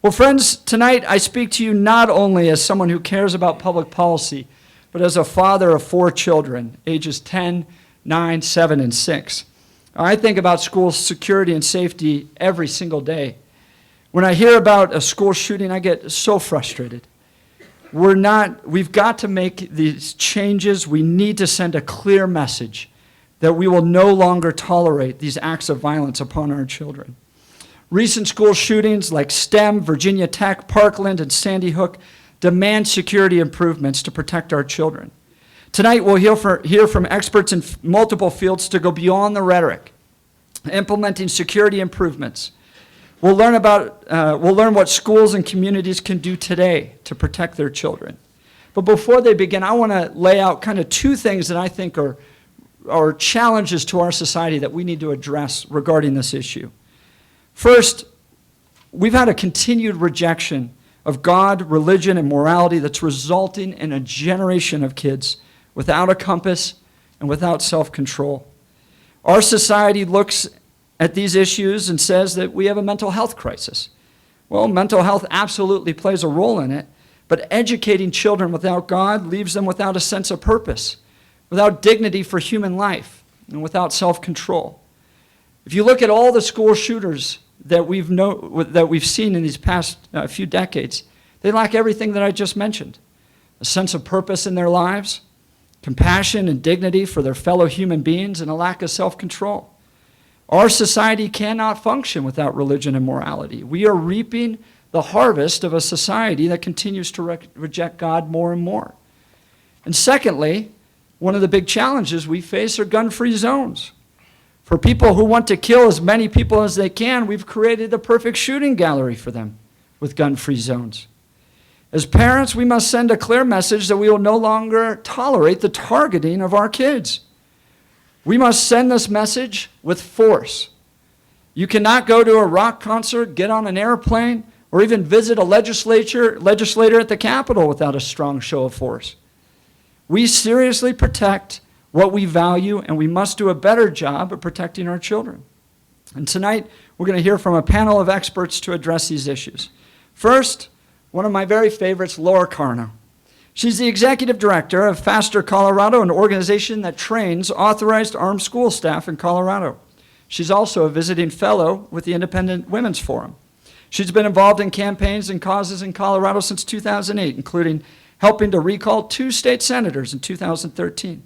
Well, friends, tonight I speak to you not only as someone who cares about public policy, but as a father of 4 children, ages 10, 9, 7, and 6. I think about school security and safety every single day. When I hear about a school shooting, I get so frustrated. We've got to make these changes. We need to send a clear message that we will no longer tolerate these acts of violence upon our children. Recent school shootings like STEM, Virginia Tech, Parkland, and Sandy Hook demand security improvements to protect our children. Tonight we'll hear from experts in multiple fields to go beyond the rhetoric, implementing security improvements. We'll learn what schools and communities can do today to protect their children. But before they begin, I want to lay out kind of 2 things that I think are challenges to our society that we need to address regarding this issue. First, we've had a continued rejection of God, religion, and morality that's resulting in a generation of kids without a compass and without self-control. Our society looks at these issues and says that we have a mental health crisis. Well, mental health absolutely plays a role in it, but educating children without God leaves them without a sense of purpose, without dignity for human life, and without self-control. If you look at all the school shooters that we've seen in these past few decades, they lack everything that I just mentioned. A sense of purpose in their lives, compassion and dignity for their fellow human beings, and a lack of self-control. Our society cannot function without religion and morality. We are reaping the harvest of a society that continues to reject God more and more. And secondly, one of the big challenges we face are gun-free zones. For people who want to kill as many people as they can, we've created the perfect shooting gallery for them with gun-free zones. As parents, we must send a clear message that we will no longer tolerate the targeting of our kids. We must send this message with force. You cannot go to a rock concert, get on an airplane, or even visit a legislator at the Capitol without a strong show of force. We seriously protect what we value, and we must do a better job of protecting our children. And tonight, we're going to hear from a panel of experts to address these issues. First, one of my very favorites, Laura Carno. She's the executive director of Faster Colorado, an organization that trains authorized armed school staff in Colorado. She's also a visiting fellow with the Independent Women's Forum. She's been involved in campaigns and causes in Colorado since 2008, including helping to recall 2 state senators in 2013.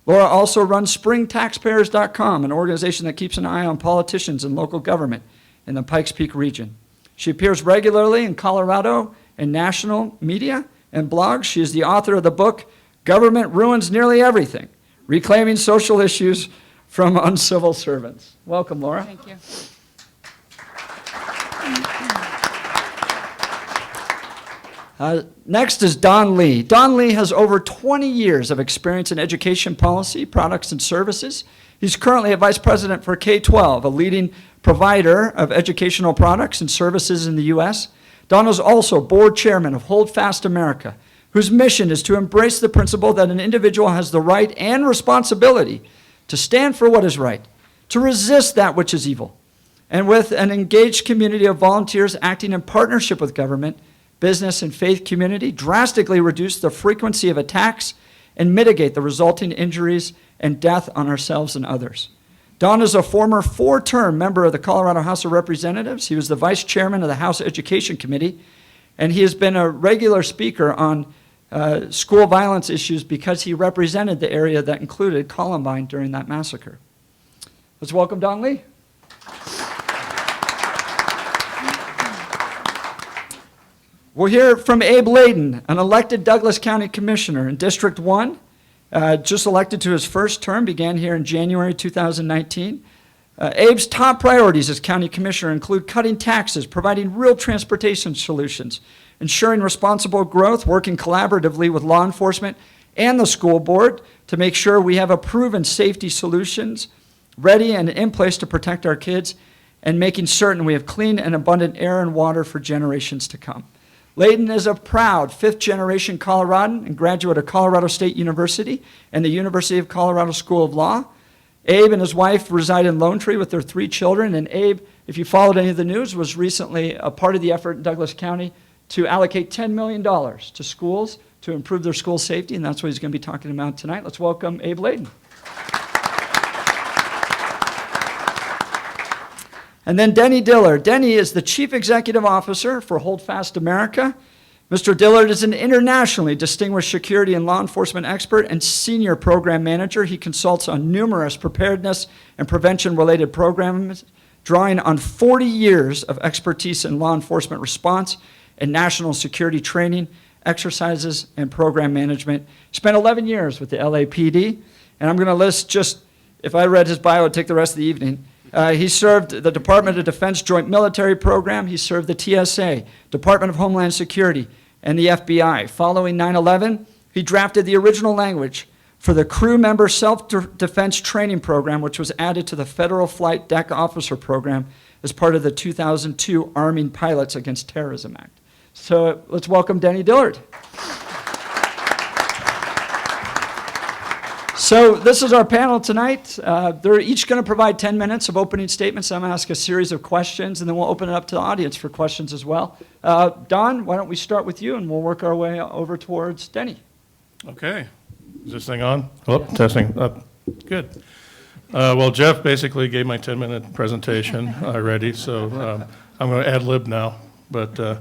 Laura also runs SpringTaxpayers.com, an organization that keeps an eye on politicians and local government in the Pikes Peak region. She appears regularly in Colorado and national media and blogs. She is the author of the book, Government Ruins Nearly Everything, Reclaiming Social Issues from Uncivil Servants. Welcome, Laura. Thank you. Next is Don Lee. Don Lee has over 20 years of experience in education policy, products, and services. He's currently a vice president for K-12, a leading provider of educational products and services in the U.S. Don is also board chairman of Hold Fast America, whose mission is to embrace the principle that an individual has the right and responsibility to stand for what is right, to resist that which is evil. And with an engaged community of volunteers acting in partnership with government, business, and faith community, drastically reduce the frequency of attacks and mitigate the resulting injuries and death on ourselves and others. Don is a former 4-term member of the Colorado House of Representatives. He was the vice chairman of the House Education Committee, and he has been a regular speaker on school violence issues because he represented the area that included Columbine during that massacre. Let's welcome Don Lee. We'll hear from Abe Laydon, an elected Douglas County Commissioner in District 1, just elected to his first term, began here in January 2019. Abe's top priorities as County Commissioner include cutting taxes, providing real transportation solutions, ensuring responsible growth, working collaboratively with law enforcement and the school board to make sure we have a proven safety solutions ready and in place to protect our kids, and making certain we have clean and abundant air and water for generations to come. Laydon is a proud 5th-generation Coloradan and graduate of Colorado State University and the University of Colorado School of Law. Abe and his wife reside in Lone Tree with their 3 children, and Abe, if you followed any of the news, was recently a part of the effort in Douglas County to allocate $10 million to schools to improve their school safety, and that's what he's going to be talking about tonight. Let's welcome Abe Laydon. And then Denny Dillard. Denny is the Chief Executive Officer for Hold Fast America. Mr. Dillard is an internationally distinguished security and law enforcement expert and senior program manager. He consults on numerous preparedness and prevention-related programs, drawing on 40 years of expertise in law enforcement response and national security training, exercises, and program management. He spent 11 years with the LAPD, and I'm going to list just, if I read his bio, it'd take the rest of the evening. He served the Department of Defense Joint Military Program. He served the TSA, Department of Homeland Security, and the FBI. Following 9/11, he drafted the original language for the Crew Member Self-Defense Training Program, which was added to the Federal Flight Deck Officer Program as part of the 2002 Arming Pilots Against Terrorism Act. So let's welcome Denny Dillard. So this is our panel tonight. They're each going to provide 10 minutes of opening statements. I'm going to ask a series of questions, and then we'll open it up to the audience for questions as well. Don, why don't we start with you, and we'll work our way over towards Denny. Okay. Is this thing on? Oh, yeah. Testing. Good. Well, Jeff basically gave my 10-minute presentation already, so I'm going to ad-lib now. But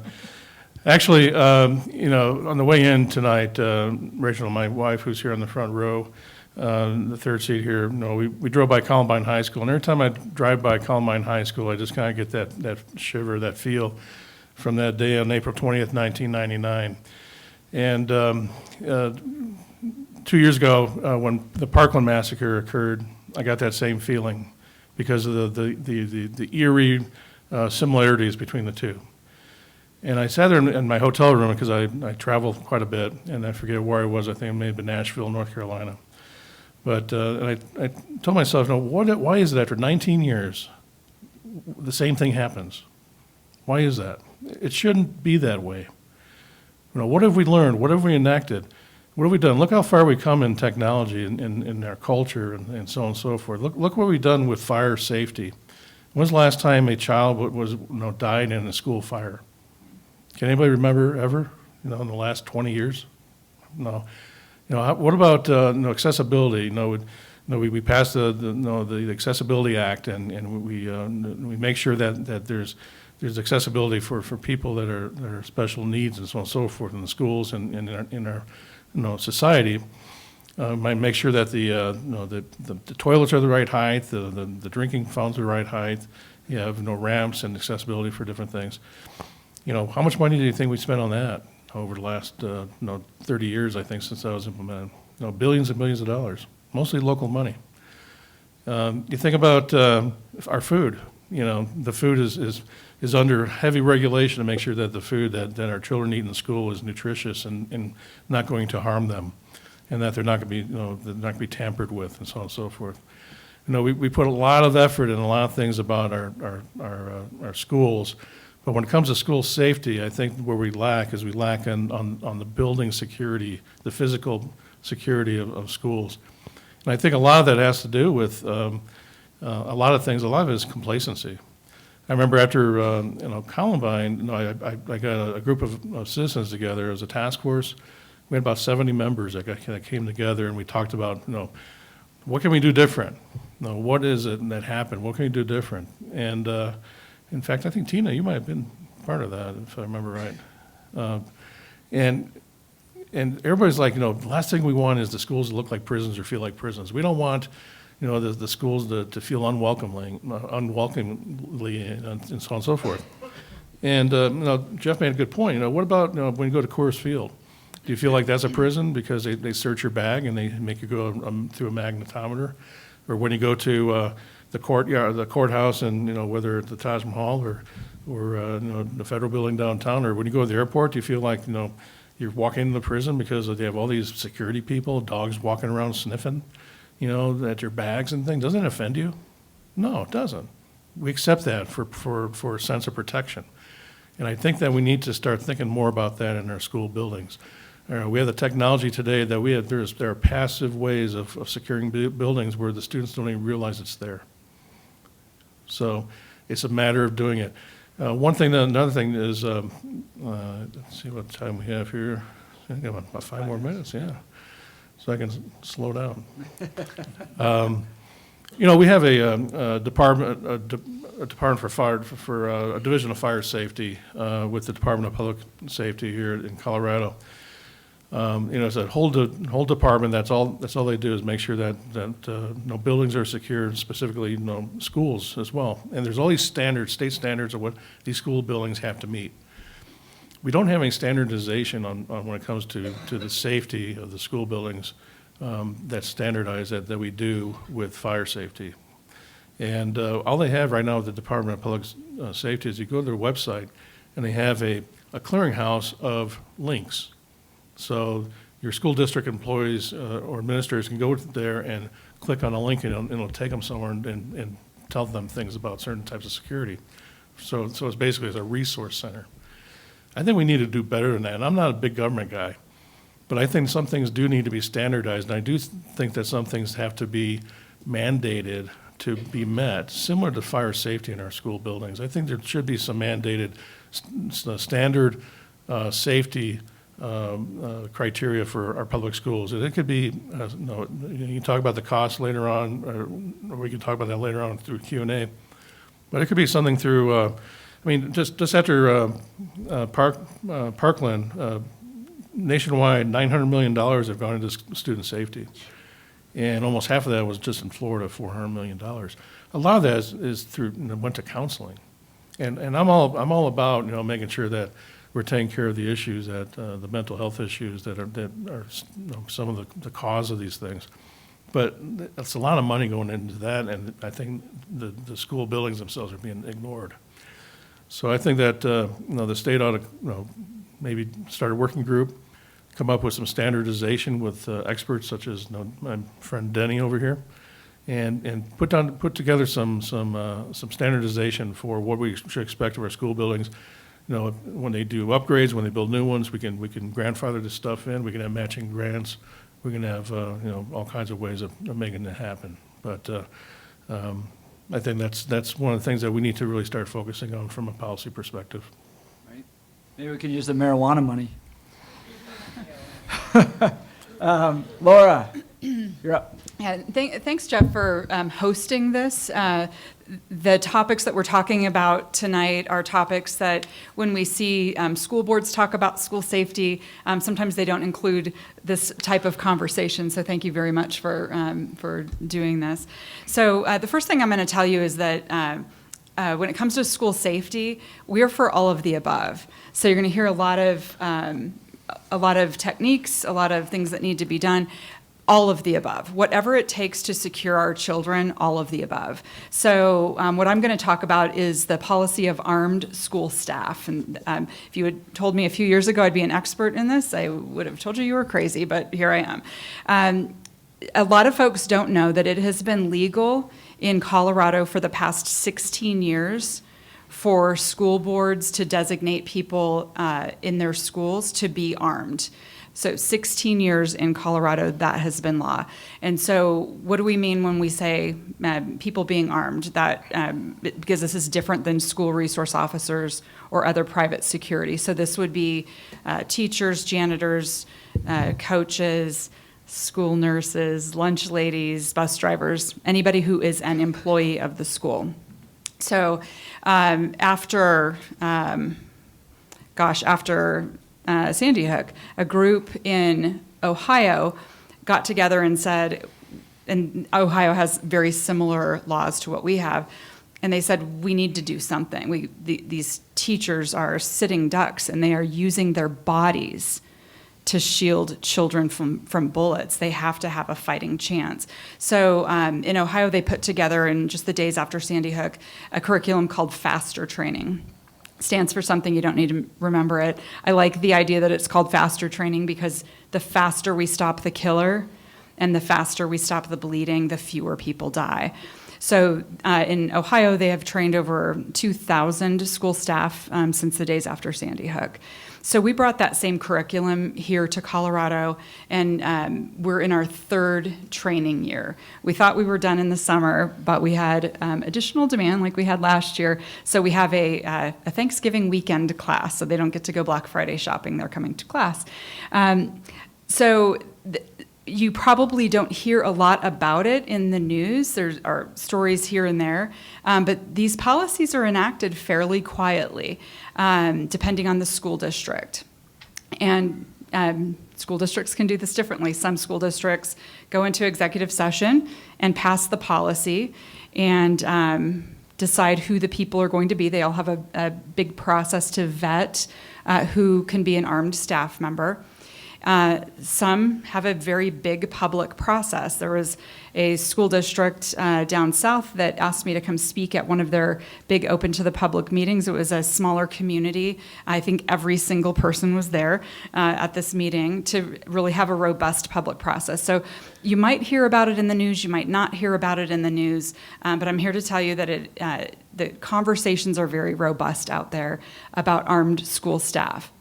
actually, on the way in tonight, Rachel, my wife, who's here on the front row, the third seat here, we drove by Columbine High School, and every time I drive by Columbine High School, I just kind of get that shiver, that feel from that day on April 20th, 1999. And 2 years ago, when the Parkland massacre occurred, I got that same feeling because of the eerie similarities between the two. And I sat there in my hotel room because I travel quite a bit, and I forget where I was. I think it may have been Nashville, North Carolina. But and I told myself, why is it after 19 years the same thing happens? Why is that? It shouldn't be that way. What have we learned? What have we enacted? What have we done? Look how far we've come in technology and in our culture and so on and so forth. Look what we've done with fire safety. When's the last time a child was died in a school fire? Can anybody remember ever? In the last 20 years? No. What about accessibility? We passed the Accessibility Act, and we make sure that there's accessibility for people that are special needs and so on and so forth in the schools and in our society. Might make sure that the toilets are the right height, the drinking fountains are the right height. You have ramps and accessibility for different things. How much money do you think we spent on that over the last 30 years, I think, since that was implemented? Billions and billions of dollars, mostly local money. You think about our food. The food is under heavy regulation to make sure that the food that our children eat in school is nutritious and not going to harm them, and that they're not going to be tampered with, and so on and so forth. We put a lot of effort in a lot of things about our schools. But when it comes to school safety, I think where we lack on the building security, the physical security of schools. And I think a lot of that has to do with a lot of things. A lot of it is complacency. I remember after Columbine, I got a group of citizens together as a task force. We had about 70 members that came together, and we talked about what can we do different? What is it that happened? What can we do different? And in fact, I think, Tina, you might have been part of that, if I remember right. And everybody's like, the last thing we want is the schools to look like prisons or feel like prisons. We don't want, the schools to feel unwelcomely, and so on and so forth. And, Jeff made a good point. What about when you go to Coors Field? Do you feel like that's a prison because they search your bag and they make you go through a magnetometer? Or when you go to the courthouse, and whether at the Taj Mahal or the federal building downtown, or when you go to the airport, do you feel like you're walking into the prison because they have all these security people, dogs walking around sniffing, at your bags and things? Doesn't it offend you? No, it doesn't. We accept that for a sense of protection, and I think that we need to start thinking more about that in our school buildings. We have the technology today that there are passive ways of securing buildings where the students don't even realize it's there. So it's a matter of doing it. Another thing is, let's see what time we have here. I got about 5 more minutes, yeah. So I can slow down. We have a department for a division of fire safety with the Department of Public Safety here in Colorado. It's a whole department. That's all they do is make sure that buildings are secure, specifically schools as well. And there's all these standards, state standards of what these school buildings have to meet. We don't have any standardization on when it comes to the safety of the school buildings that's standardized that we do with fire safety. And all they have right now with the Department of Public Safety is you go to their website and they have a clearinghouse of links. So your school district employees or administrators can go there and click on a link and it'll take them somewhere and tell them things about certain types of security. So it's basically a resource center. I think we need to do better than that. And I'm not a big government guy, but I think some things do need to be standardized. And I do think that some things have to be mandated to be met, similar to fire safety in our school buildings. I think there should be some mandated standard safety criteria for our public schools. It could be, you can talk about the cost later on, or we can talk about that later on through Q&A. But it could be something through, just after Parkland, nationwide, $900 million have gone into student safety. And almost half of that was just in Florida, $400 million. A lot of that is through, went to counseling. And I'm all about, making sure that we're taking care of the issues the mental health issues that are some of the cause of these things. But it's a lot of money going into that, and I think the school buildings themselves are being ignored. So I think that the state ought to maybe start a working group, come up with some standardization with experts such as my friend Denny over here, and put together some standardization for what we should expect of our school buildings. When they do upgrades, when they build new ones, we can grandfather this stuff in. We can have matching grants. We can have all kinds of ways of making it happen. But I think that's one of the things that we need to really start focusing on from a policy perspective. Right. Maybe we can use the marijuana money. Laura, you're up. Yeah, thanks, Jeff, for hosting this. The topics that we're talking about tonight are topics that when we see school boards talk about school safety, sometimes they don't include this type of conversation. So thank you very much for doing this. So the first thing I'm going to tell you is that when it comes to school safety, we're for all of the above. So you're going to hear a lot of techniques, a lot of things that need to be done. All of the above. Whatever it takes to secure our children, all of the above. So what I'm going to talk about is the policy of armed school staff. And if you had told me a few years ago I'd be an expert in this, I would have told you were crazy, but here I am. A lot of folks don't know that it has been legal in Colorado for the past 16 years for school boards to designate people in their schools to be armed. So 16 years in Colorado, that has been law. And so what do we mean when we say people being armed? That because this is different than school resource officers or other private security. So this would be teachers, janitors, coaches, school nurses, lunch ladies, bus drivers, anybody who is an employee of the school. So after Sandy Hook, a group in Ohio got together and said, and Ohio has very similar laws to what we have, and they said, we need to do something. These teachers are sitting ducks, and they are using their bodies to shield children from bullets. They have to have a fighting chance. So in Ohio, they put together, in just the days after Sandy Hook, a curriculum called FASTER training. Stands for something, you don't need to remember it. I like the idea that it's called FASTER training because the faster we stop the killer and the faster we stop the bleeding, the fewer people die. So in Ohio, they have trained over 2,000 school staff since the days after Sandy Hook. So we brought that same curriculum here to Colorado, and we're in our third training year. We thought we were done in the summer, but we had additional demand like we had last year. So we have a Thanksgiving weekend class, so they don't get to go Black Friday shopping. They're coming to class. You probably don't hear a lot about it in the news. There are stories here and there, but these policies are enacted fairly quietly, depending on the school district. And school districts can do this differently. Some school districts go into executive session and pass the policy and decide who the people are going to be. They all have a big process to vet who can be an armed staff member. Some have a very big public process. There was a school district down south that asked me to come speak at one of their big open to the public meetings. It was a smaller community. I think every single person was there at this meeting to really have a robust public process. So you might hear about it in the news, you might not hear about it in the news, but I'm here to tell you that the conversations are very robust out there about armed school staff.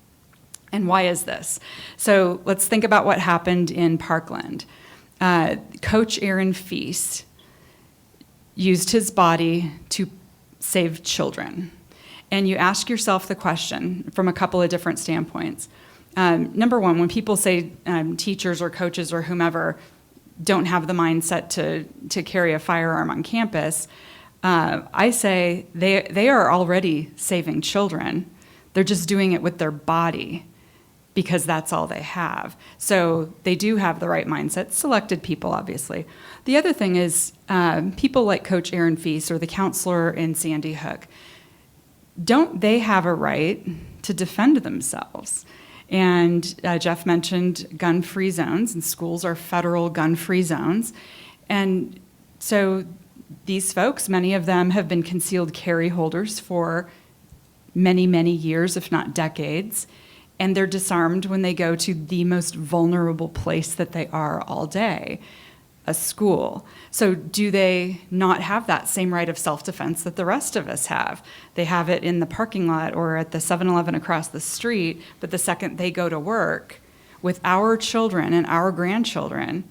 And why is this? So let's think about what happened in Parkland. Coach Aaron Feast used his body to save children. And you ask yourself the question from a couple of different standpoints. Number one, when people say teachers or coaches or whomever don't have the mindset to carry a firearm on campus, I say they are already saving children. They're just doing it with their body, because that's all they have. So they do have the right mindset, selected people, obviously. The other thing is people like Coach Aaron Feast or the counselor in Sandy Hook, don't they have a right to defend themselves? And Jeff mentioned gun-free zones, and schools are federal gun-free zones. And so these folks, many of them have been concealed carry holders for many, many years, if not decades. And they're disarmed when they go to the most vulnerable place that they are all day, a school. So do they not have that same right of self-defense that the rest of us have? They have it in the parking lot or at the 7-Eleven across the street, but the second they go to work with our children and our grandchildren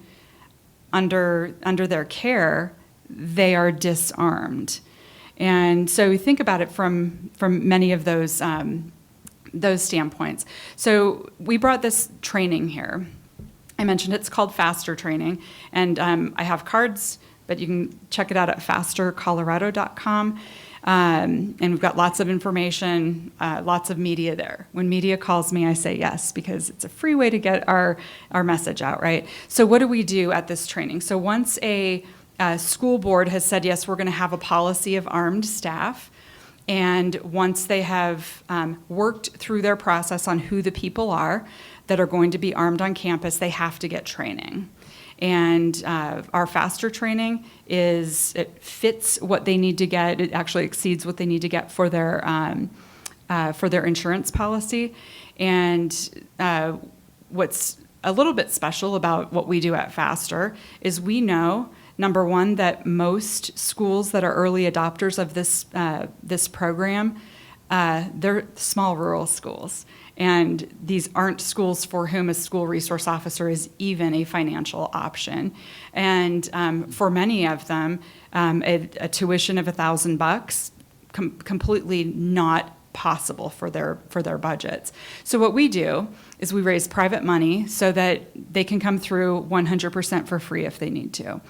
under their care, they are disarmed. And so we think about it from many of those standpoints. So we brought this training here. I mentioned it's called Faster Training, and I have cards, but you can check it out at fastercolorado.com. And we've got lots of information, lots of media there. When media calls me, I say yes, because it's a free way to get our message out, right? So what do we do at this training? So once a school board has said, yes, we're going to have a policy of armed staff, and once they have worked through their process on who the people are that are going to be armed on campus, they have to get training. And our Faster training it fits what they need to get. It actually exceeds what they need to get for their insurance policy. And what's a little bit special about what we do at Faster is we know, number one, that most schools that are early adopters of this program, they're small rural schools. And these aren't schools for whom a school resource officer is even a financial option. And for many of them, a tuition of $1,000 completely not possible for their budgets. So what we do is we raise private money so that they can come through 100% for free if they need to.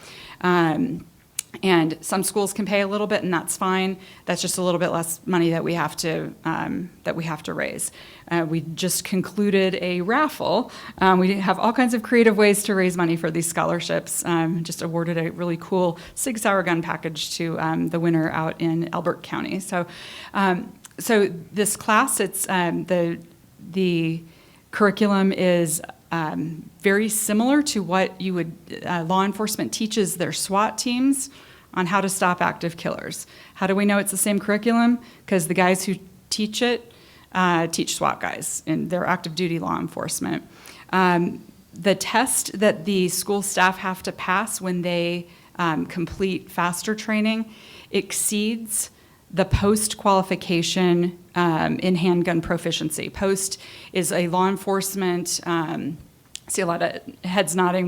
And some schools can pay a little bit, and that's fine. That's just a little bit less money that we have to raise. We just concluded a raffle. We have all kinds of creative ways to raise money for these scholarships. Just awarded a really cool Sig Sauer gun package to the winner out in Elbert County. So this class, it's the curriculum is very similar to what you would law enforcement teaches their SWAT teams on how to stop active killers. How do we know it's the same curriculum? Because the guys who teach it teach SWAT guys, and they're active duty law enforcement. The test that the school staff have to pass when they complete FASTER training exceeds the post qualification in handgun proficiency. Post is a law enforcement, see a lot of heads nodding,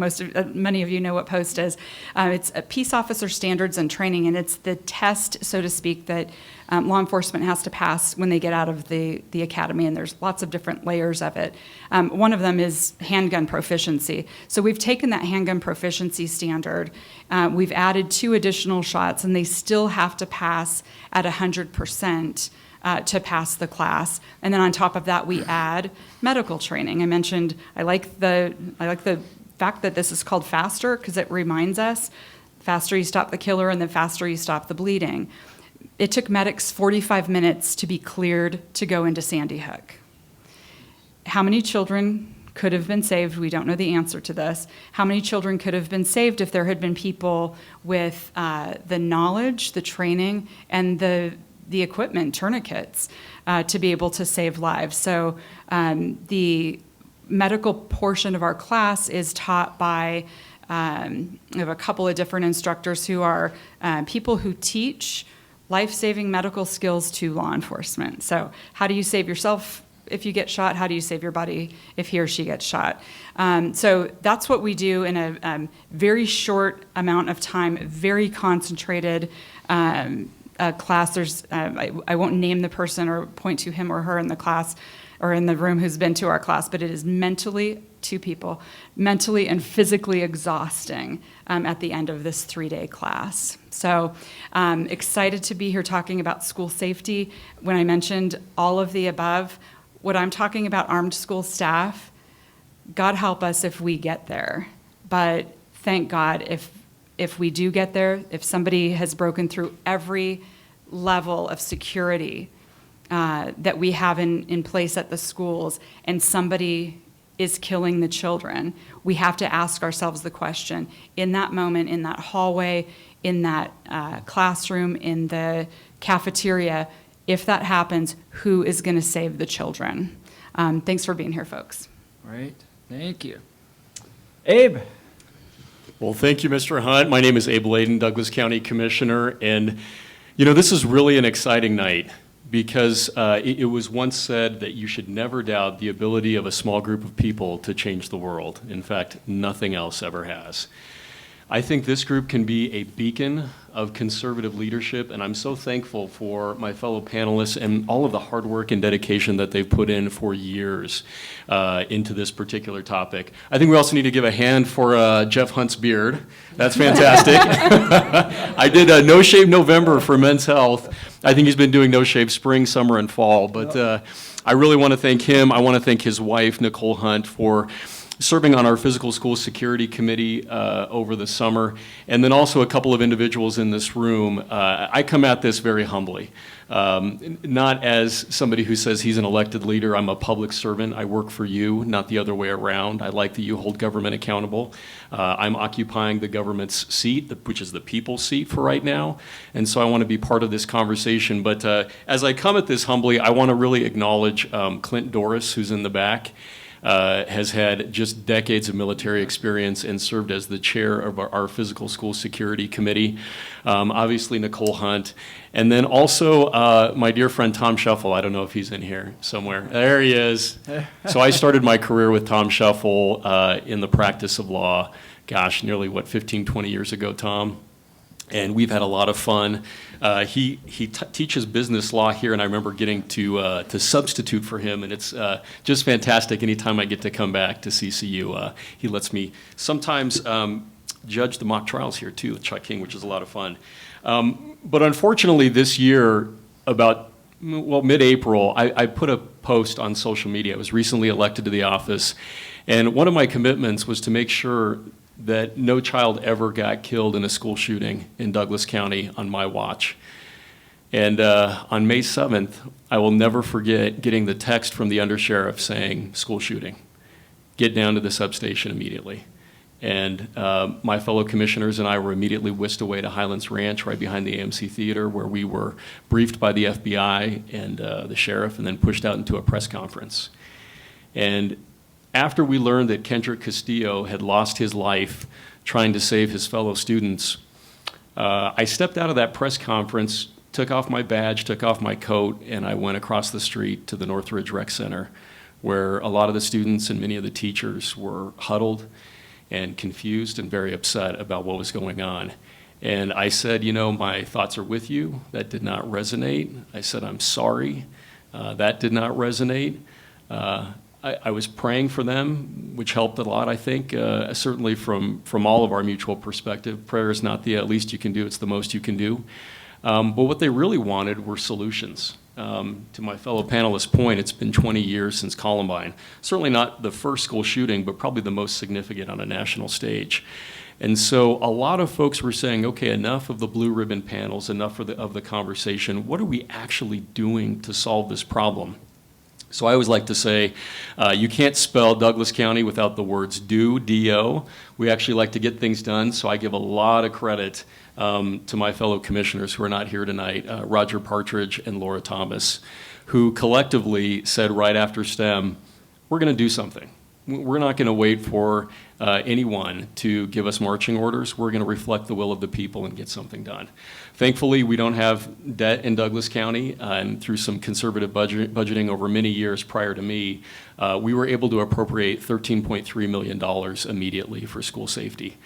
many of you know what post is. It's a peace officer standards and training, and it's the test, so to speak, that law enforcement has to pass when they get out of the academy, and there's lots of different layers of it. One of them is handgun proficiency. So we've taken that handgun proficiency standard, we've added 2 additional shots, and they still have to pass at 100%. To pass the class, and then on top of that, we add medical training. I mentioned I like the fact that this is called FASTER because it reminds us, faster you stop the killer, and the faster you stop the bleeding. It took medics 45 minutes to be cleared to go into Sandy Hook. How many children could have been saved? We don't know the answer to this. How many children could have been saved if there had been people with the knowledge, the training, and the equipment, tourniquets, to be able to save lives? So the medical portion of our class is taught by, we have a couple of different instructors who are people who teach life-saving medical skills to law enforcement. So how do you save yourself if you get shot? How do you save your buddy if he or she gets shot? So that's what we do in a very short amount of time, very concentrated class. There's, I won't name the person or point to him or her in the class or in the room who's been to our class, but it is mentally, 2 people, mentally and physically exhausting at the end of this 3-day class. So excited to be here talking about school safety. When I mentioned all of the above, what I'm talking about armed school staff, God help us if we get there. But thank God if we do get there, if somebody has broken through every level of security that we have in place at the schools, and somebody is killing the children, we have to ask ourselves the question, in that moment, in that hallway, in that classroom, in the cafeteria, if that happens, who is going to save the children? Thanks for being here, folks. Great, thank you. Abe? Well, thank you, Mr. Hunt. My name is Abe Laydon, Douglas County Commissioner, and this is really an exciting night because it was once said that you should never doubt the ability of a small group of people to change the world. In fact, nothing else ever has. I think this group can be a beacon of conservative leadership, and I'm so thankful for my fellow panelists and all of the hard work and dedication that they've put in for years into this particular topic. I think we also need to give a hand for Jeff Hunt's beard. That's fantastic. I did a No Shave November for Men's Health. I think he's been doing No Shave spring, summer, and fall, but I really want to thank him. I want to thank his wife, Nicole Hunt, for serving on our physical school security committee over the summer, and then also a couple of individuals in this room. I come at this very humbly, not as somebody who says he's an elected leader. I'm a public servant. I work for you, not the other way around. I like that you hold government accountable. I'm occupying the government's seat, which is the people's seat for right now, and so I want to be part of this conversation. But as I come at this humbly, I want to really acknowledge Clint Doris, who's in the back. Has had just decades of military experience and served as the chair of our physical school security committee. Obviously, Nicole Hunt. And then also my dear friend Tom Shuffle. I don't know if he's in here somewhere. There he is. So I started my career with Tom Shuffle in the practice of law, gosh, nearly, 15, 20 years ago, Tom? And we've had a lot of fun. He teaches business law here, and I remember getting to substitute for him, and it's just fantastic. Anytime I get to come back to CCU, he lets me sometimes judge the mock trials here too with Chuck King, which is a lot of fun. But unfortunately, this year, about mid-April, I put a post on social media. I was recently elected to the office, and one of my commitments was to make sure that no child ever got killed in a school shooting in Douglas County on my watch. And on May 7th, I will never forget getting the text from the undersheriff saying, school shooting, get down to the substation immediately. And my fellow commissioners and I were immediately whisked away to Highlands Ranch right behind the AMC Theater, where we were briefed by the FBI and the sheriff and then pushed out into a press conference. And after we learned that Kendrick Castillo had lost his life trying to save his fellow students, I stepped out of that press conference, took off my badge, took off my coat, and I went across the street to the Northridge Rec Center, where a lot of the students and many of the teachers were huddled and confused and very upset about what was going on. And I said, you know, my thoughts are with you. That did not resonate. I said, I'm sorry. That did not resonate. I was praying for them, which helped a lot, I think, certainly from all of our mutual perspective. Prayer is not the least you can do, it's the most you can do. But what they really wanted were solutions. To my fellow panelists' point, it's been 20 years since Columbine. Certainly not the first school shooting, but probably the most significant on a national stage. And so a lot of folks were saying, okay, enough of the blue ribbon panels, enough of the conversation. What are we actually doing to solve this problem? So I always like to say, you can't spell Douglas County without the words do, D-O. We actually like to get things done, so I give a lot of credit to my fellow commissioners who are not here tonight, Roger Partridge and Laura Thomas, who collectively said right after STEM, we're going to do something. We're not going to wait for anyone to give us marching orders. We're going to reflect the will of the people and get something done. Thankfully, we don't have debt in Douglas County, and through some conservative budgeting over many years prior to me, we were able to appropriate $13.3 million immediately for school safety.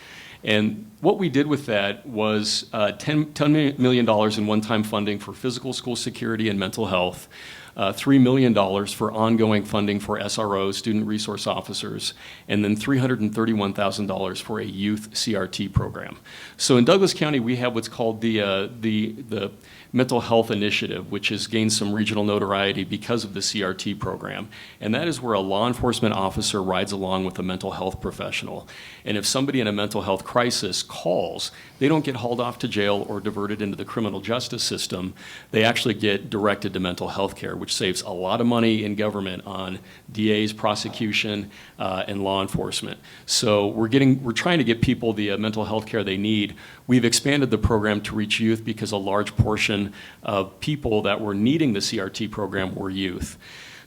And what we did with that was $10 million in one-time funding for physical school security and mental health, $3 million for ongoing funding for SROs, student resource officers, and then $331,000 for a youth CRT program. So in Douglas County, we have what's called the Mental Health Initiative, which has gained some regional notoriety because of the CRT program. And that is where a law enforcement officer rides along with a mental health professional. And if somebody in a mental health crisis calls, they don't get hauled off to jail or diverted into the criminal justice system. They actually get directed to mental health care, which saves a lot of money in government on DAs, prosecution, and law enforcement. So we're trying to get people the mental health care they need. We've expanded the program to reach youth because a large portion of people that were needing the CRT program were youth.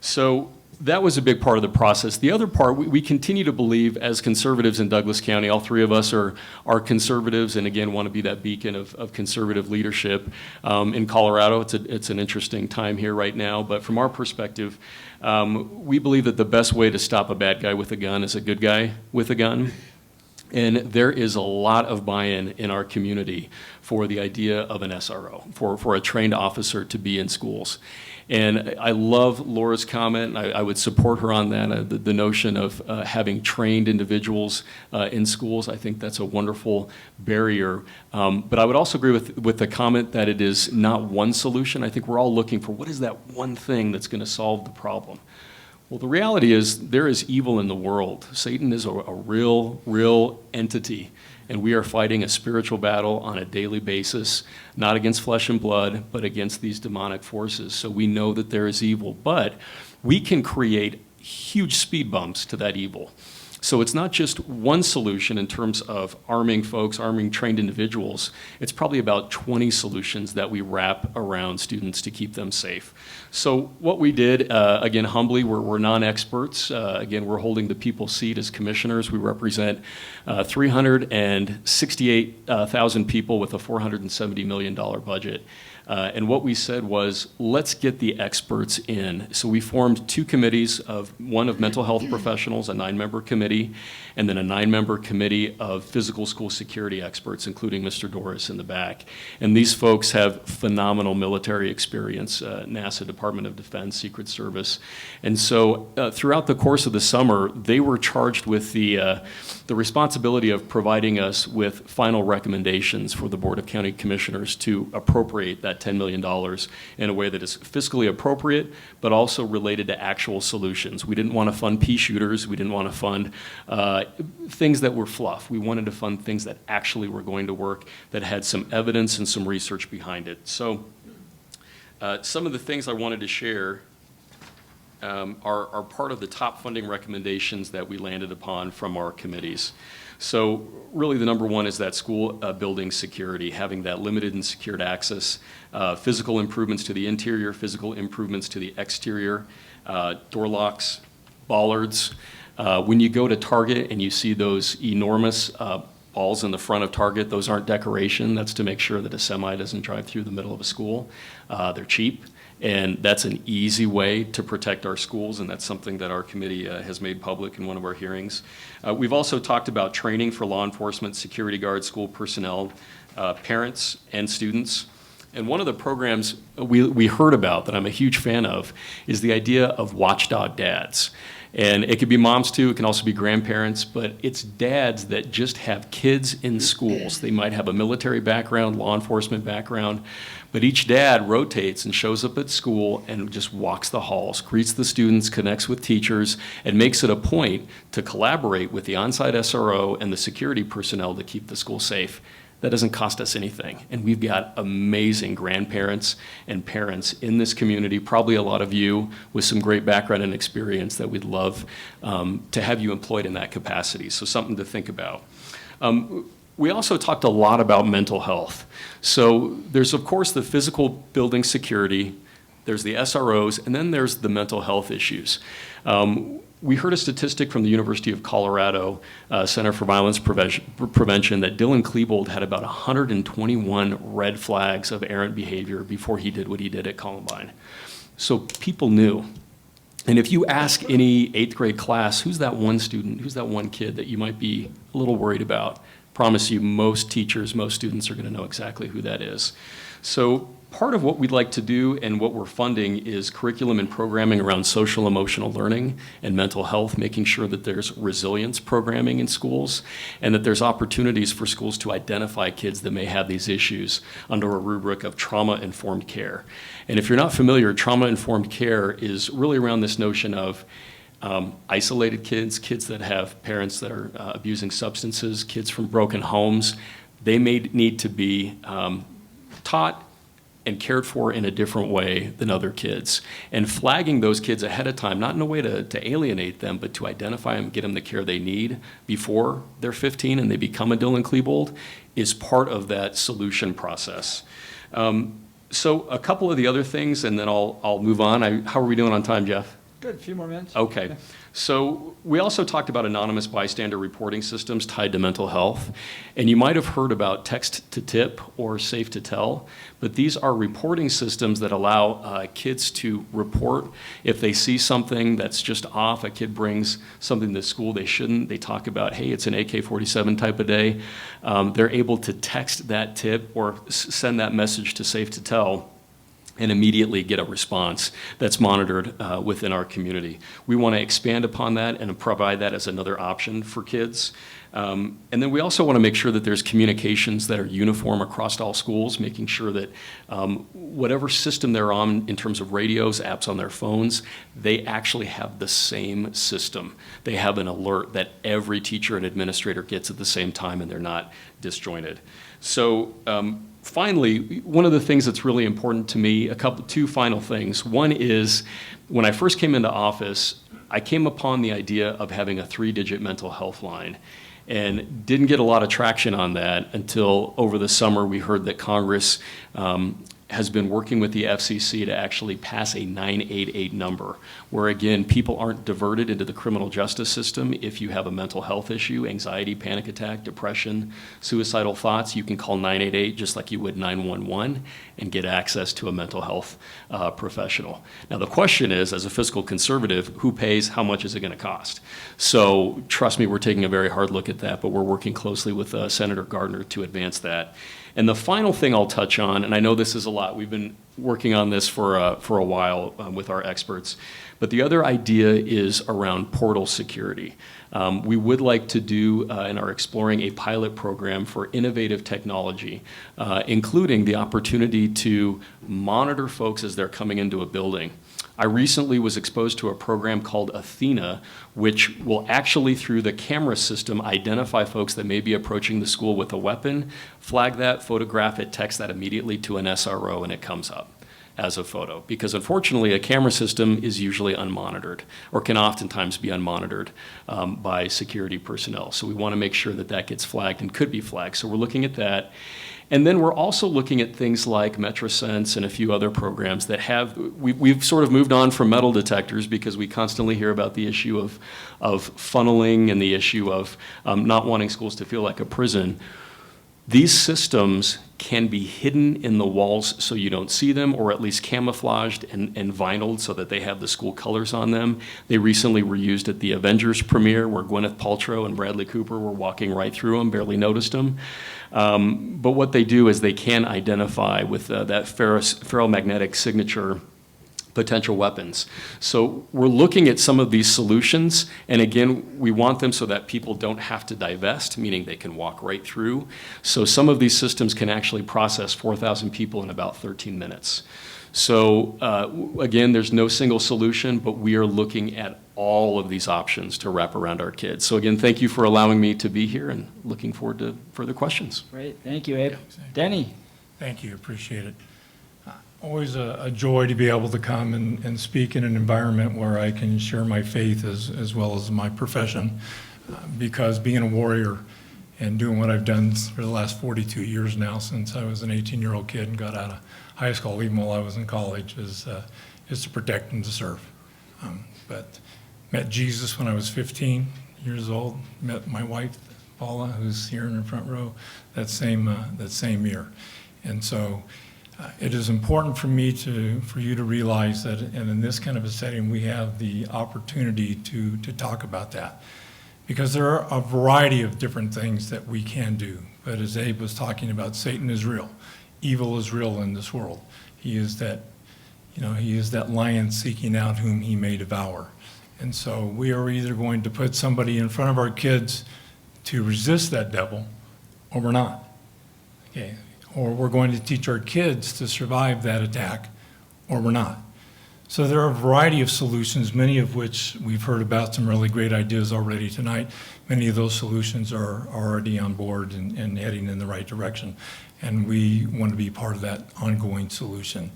So that was a big part of the process. The other part, we continue to believe as conservatives in Douglas County, all three of us are conservatives and again want to be that beacon of conservative leadership. In Colorado, it's an interesting time here right now, but from our perspective, we believe that the best way to stop a bad guy with a gun is a good guy with a gun. And there is a lot of buy-in in our community for the idea of an SRO, for a trained officer to be in schools. And I love Laura's comment. I would support her on that, the notion of having trained individuals in schools. I think that's a wonderful barrier. But I would also agree with the comment that it is not one solution. I think we're all looking for what is that one thing that's going to solve the problem. Well, the reality is there is evil in the world. Satan is a real entity, and we are fighting a spiritual battle on a daily basis, not against flesh and blood, but against these demonic forces. So we know that there is evil, but we can create huge speed bumps to that evil. So it's not just one solution in terms of arming folks, arming trained individuals. It's probably about 20 solutions that we wrap around students to keep them safe. So what we did, again, humbly, we're non-experts. Again, we're holding the people's seat as commissioners. We represent 368,000 people with a $470 million budget. And what we said was, let's get the experts in. So we formed two committees, one of mental health professionals, a 9-member committee, and then a 9-member committee of physical school security experts, including Mr. Doris in the back. And these folks have phenomenal military experience, NASA, Department of Defense, Secret Service. And so throughout the course of the summer, they were charged with the responsibility of providing us with final recommendations for the Board of County Commissioners to appropriate that $10 million in a way that is fiscally appropriate, but also related to actual solutions. We didn't want to fund pea shooters. We didn't want to fund things that were fluff. We wanted to fund things that actually were going to work, that had some evidence and some research behind it. So some of the things I wanted to share are part of the top funding recommendations that we landed upon from our committees. So really the number one is that school building security, having that limited and secured access, physical improvements to the interior, physical improvements to the exterior, door locks, bollards, When you go to Target and you see those enormous balls in the front of Target, those aren't decoration. That's to make sure that a semi doesn't drive through the middle of a school. They're cheap, and that's an easy way to protect our schools, and that's something that our committee has made public in one of our hearings. We've also talked about training for law enforcement, security guards, school personnel, parents, and students. And one of the programs we heard about that I'm a huge fan of is the idea of Watchdog Dads. And it could be moms too, it can also be grandparents, but it's dads that just have kids in schools. They might have a military background, law enforcement background, but each dad rotates and shows up at school and just walks the halls, greets the students, connects with teachers, and makes it a point to collaborate with the on-site SRO and the security personnel to keep the school safe. That doesn't cost us anything. And we've got amazing grandparents and parents in this community, probably a lot of you with some great background and experience that we'd love to have you employed in that capacity. So something to think about. We also talked a lot about mental health. So there's, of course, the physical building security, there's the SROs, and then there's the mental health issues. We heard a statistic from the University of Colorado Center for Violence Prevention that Dylan Klebold had about 121 red flags of errant behavior before he did what he did at Columbine. So people knew. And if you ask any 8th grade class, who's that one student, who's that one kid that you might be a little worried about? Promise you, most teachers, most students are going to know exactly who that is. So part of what we'd like to do and what we're funding is curriculum and programming around social emotional learning and mental health, making sure that there's resilience programming in schools and that there's opportunities for schools to identify kids that may have these issues under a rubric of trauma-informed care. And if you're not familiar, trauma-informed care is really around this notion of isolated kids, kids that have parents that are abusing substances, kids from broken homes. They may need to be taught and cared for in a different way than other kids. And flagging those kids ahead of time, not in a way to alienate them, but to identify them, get them the care they need before they're 15 and they become a Dylan Klebold, is part of that solution process. So a couple of the other things, and then I'll move on. How are we doing on time, Jeff? Good, a few more minutes. Okay. So we also talked about anonymous bystander reporting systems tied to mental health. And you might have heard about text to tip or safe to tell, but these are reporting systems that allow kids to report if they see something that's just off. A kid brings something to school they shouldn't. They talk about, hey, it's an AK-47 type of day. They're able to text that tip or send that message to safe to tell and immediately get a response that's monitored within our community. We want to expand upon that and provide that as another option for kids. And then we also want to make sure that there's communications that are uniform across all schools, making sure that whatever system they're on in terms of radios, apps on their phones, they actually have the same system. They have an alert that every teacher and administrator gets at the same time and they're not disjointed. So finally, one of the things that's really important to me, two final things. One is when I first came into office, I came upon the idea of having a 3-digit mental health line and didn't get a lot of traction on that until over the summer we heard that Congress has been working with the FCC to actually pass a 988 number, where again, people aren't diverted into the criminal justice system. If you have a mental health issue, anxiety, panic attack, depression, suicidal thoughts, you can call 988 just like you would 911 and get access to a mental health professional. Now the question is, as a fiscal conservative, who pays, how much is it gonna cost? So trust me, we're taking a very hard look at that, but we're working closely with Senator Gardner to advance that. And the final thing I'll touch on, and I know this is a lot, we've been working on this for a while with our experts, but the other idea is around portal security. We would like to do and are exploring a pilot program for innovative technology, including the opportunity to monitor folks as they're coming into a building. I recently was exposed to a program called Athena, which will actually, through the camera system, identify folks that may be approaching the school with a weapon, flag that, photograph it, text that immediately to an SRO, and it comes up as a photo. Because unfortunately, a camera system is usually unmonitored, or can oftentimes be unmonitored by security personnel. So we want to make sure that that gets flagged and could be flagged. So we're looking at that. And then we're also looking at things like MetroSense and a few other programs that have, we've sort of moved on from metal detectors because we constantly hear about the issue of funneling and the issue of not wanting schools to feel like a prison. These systems can be hidden in the walls so you don't see them, or at least camouflaged and vinyled so that they have the school colors on them. They recently were used at the Avengers premiere where Gwyneth Paltrow and Bradley Cooper were walking right through them, barely noticed them. But what they do is they can identify with that ferromagnetic signature potential weapons. So we're looking at some of these solutions, and again, we want them so that people don't have to divest, meaning they can walk right through. So some of these systems can actually process 4,000 people in about 13 minutes. So again, there's no single solution, but we are looking at all of these options to wrap around our kids. So again, thank you for allowing me to be here, and looking forward to further questions. Great, thank you, Abe. Denny? Thank you, appreciate it. Always a joy to be able to come and speak in an environment where I can share my faith as well as my profession, because being a warrior and doing what I've done for the last 42 years now, since I was an 18-year-old kid and got out of high school, even while I was in college, is to protect and to serve. But met Jesus when I was 15 years old, met my wife, Paula, who's here in the front row, that same year. And so it is important for me for you to realize that, and in this kind of a setting, we have the opportunity to talk about that. Because there are a variety of different things that we can do. But as Abe was talking about, Satan is real. Evil is real in this world. He is that lion seeking out whom he may devour. And so we are either going to put somebody in front of our kids to resist that devil, or we're not. Okay. Or we're going to teach our kids to survive that attack, or we're not. So there are a variety of solutions, many of which we've heard about, some really great ideas already tonight. Many of those solutions are already on board and heading in the right direction, and we want to be part of that ongoing solution.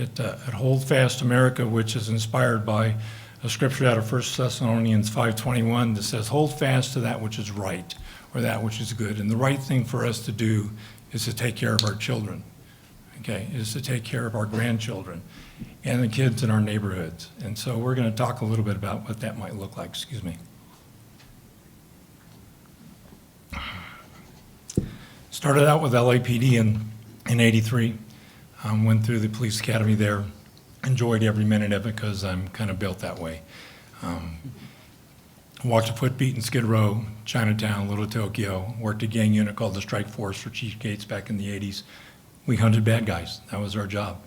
At Hold Fast America, which is inspired by a scripture out of 1 Thessalonians 5:21 that says, hold fast to that which is right, or that which is good. And the right thing for us to do is to take care of our children, okay, is to take care of our grandchildren and the kids in our neighborhoods. And so we're going to talk a little bit about what that might look like. Excuse me. Started out with LAPD in '83. Went through the police academy there. Enjoyed every minute of it because I'm kind of built that way. Walked a footbeat in Skid Row, Chinatown, Little Tokyo. Worked a gang unit called the Strike Force for Chief Gates back in the 80s. We hunted bad guys. That was our job.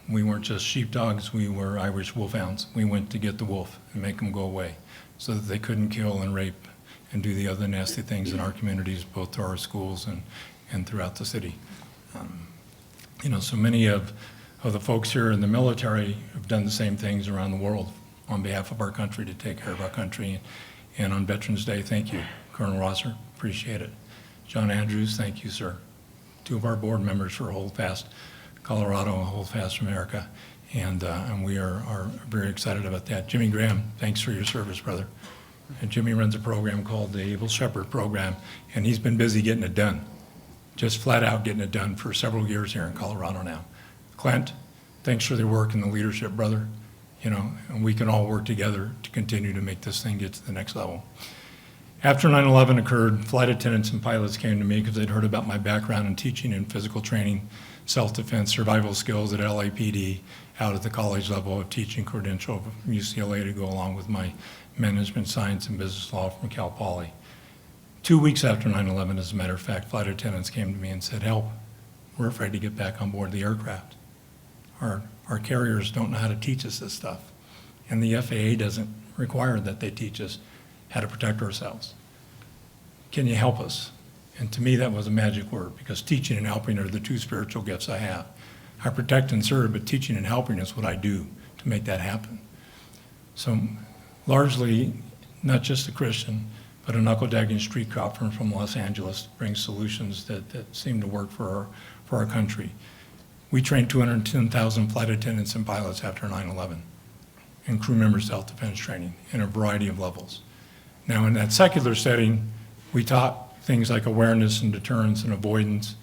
We weren't just sheepdogs, we were Irish wolfhounds. We went to get the wolf and make them go away so that they couldn't kill and rape and do the other nasty things in our communities, both to our schools and throughout the city. So many of the folks here in the military have done the same things around the world on behalf of our country to take care of our country. And on Veterans Day, thank you. Colonel Rosser, appreciate it. John Andrews, thank you, sir. Two of our board members for Hold Fast Colorado and Hold Fast America. And we are very excited about that. Jimmy Graham, thanks for your service, brother. And Jimmy runs a program called the Able Shepherd Program, and he's been busy getting it done. Just flat out getting it done for several years here in Colorado now. Clint, thanks for the work and the leadership, brother. And we can all work together to continue to make this thing get to the next level. After 9/11 occurred, flight attendants and pilots came to me because they'd heard about my background in teaching and physical training, self-defense, survival skills at LAPD, out at the college level of teaching credential from UCLA to go along with my management science and business law from Cal Poly. 2 weeks after 9/11, as a matter of fact, flight attendants came to me and said, help, we're afraid to get back on board the aircraft. Our carriers don't know how to teach us this stuff. And the FAA doesn't require that they teach us how to protect ourselves. Can you help us? And to me, that was a magic word, because teaching and helping are the two spiritual gifts I have. I protect and serve, but teaching and helping is what I do to make that happen. So largely, not just a Christian, but a knuckle-dagging street cop from Los Angeles brings solutions that seem to work for our country. We trained 210,000 flight attendants and pilots after 9/11, and crew member self-defense training in a variety of levels. Now, in that secular setting, we taught things like awareness and deterrence and avoidance.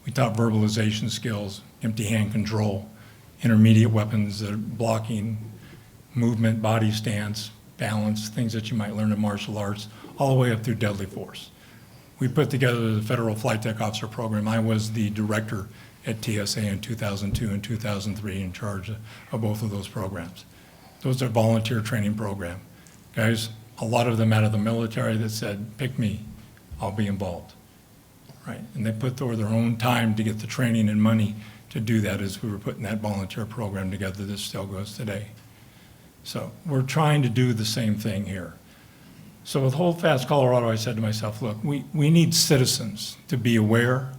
We taught verbalization skills, empty hand control, intermediate weapons that are blocking, movement, body stance, balance, things that you might learn in martial arts, all the way up through deadly force. We put together the Federal Flight Tech Officer Program. I was the director at TSA in 2002 and 2003 in charge of both of those programs. Those are volunteer training program. Guys, a lot of them out of the military that said, pick me, I'll be involved, right? And they put forward their own time to get the training and money to do that as we were putting that volunteer program together that still goes today. So we're trying to do the same thing here. So with Hold Fast Colorado, I said to myself, look, we need citizens to be aware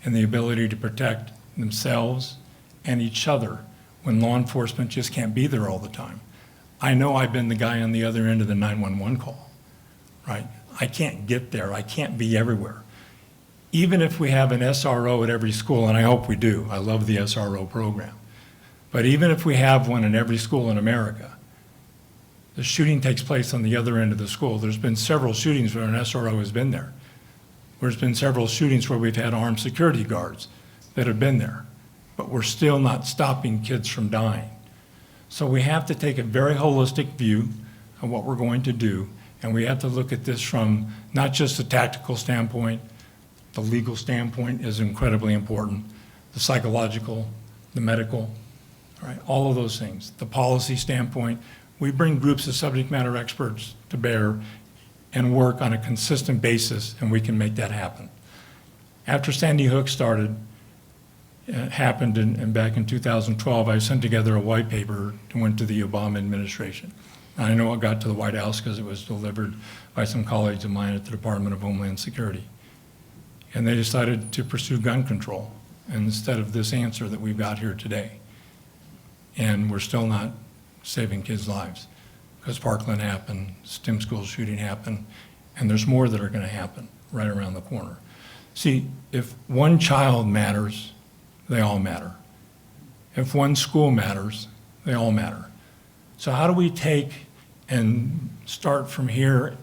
and the ability to protect themselves and each other when law enforcement just can't be there all the time. I know I've been the guy on the other end of the 911 call, right? I can't get there. I can't be everywhere. Even if we have an SRO at every school, and I hope we do, I love the SRO program, but even if we have one in every school in America, the shooting takes place on the other end of the school. There's been several shootings where an SRO has been there. There's been several shootings where we've had armed security guards that have been there, but we're still not stopping kids from dying. So we have to take a very holistic view of what we're going to do, and we have to look at this from not just a tactical standpoint, the legal standpoint is incredibly important, the psychological, the medical, right? All of those things. The policy standpoint, we bring groups of subject matter experts to bear and work on a consistent basis, and we can make that happen. After Sandy Hook happened back in 2012, I sent together a white paper and went to the Obama administration. I know it got to the White House because it was delivered by some colleagues of mine at the Department of Homeland Security. And they decided to pursue gun control instead of this answer that we've got here today. And we're still not saving kids' lives because Parkland happened, STEM school shooting happened, and there's more that are going to happen right around the corner. See, if one child matters, they all matter. If one school matters, they all matter. So how do we take and start from here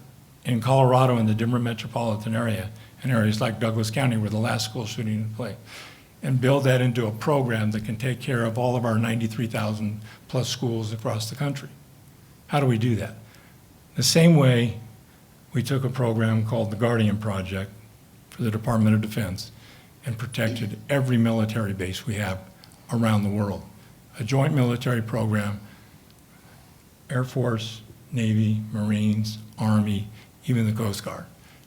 in Colorado in the Denver metropolitan area and areas like Douglas County where the last school shooting took place and build that into a program that can take care of all of our 93,000 plus schools across the country? How do we do that? The same way we took a program called the Guardian Project for the Department of Defense and protected every military base we have around the world. A joint military program, Air Force, Navy, Marines, Army, even the Coast Guard,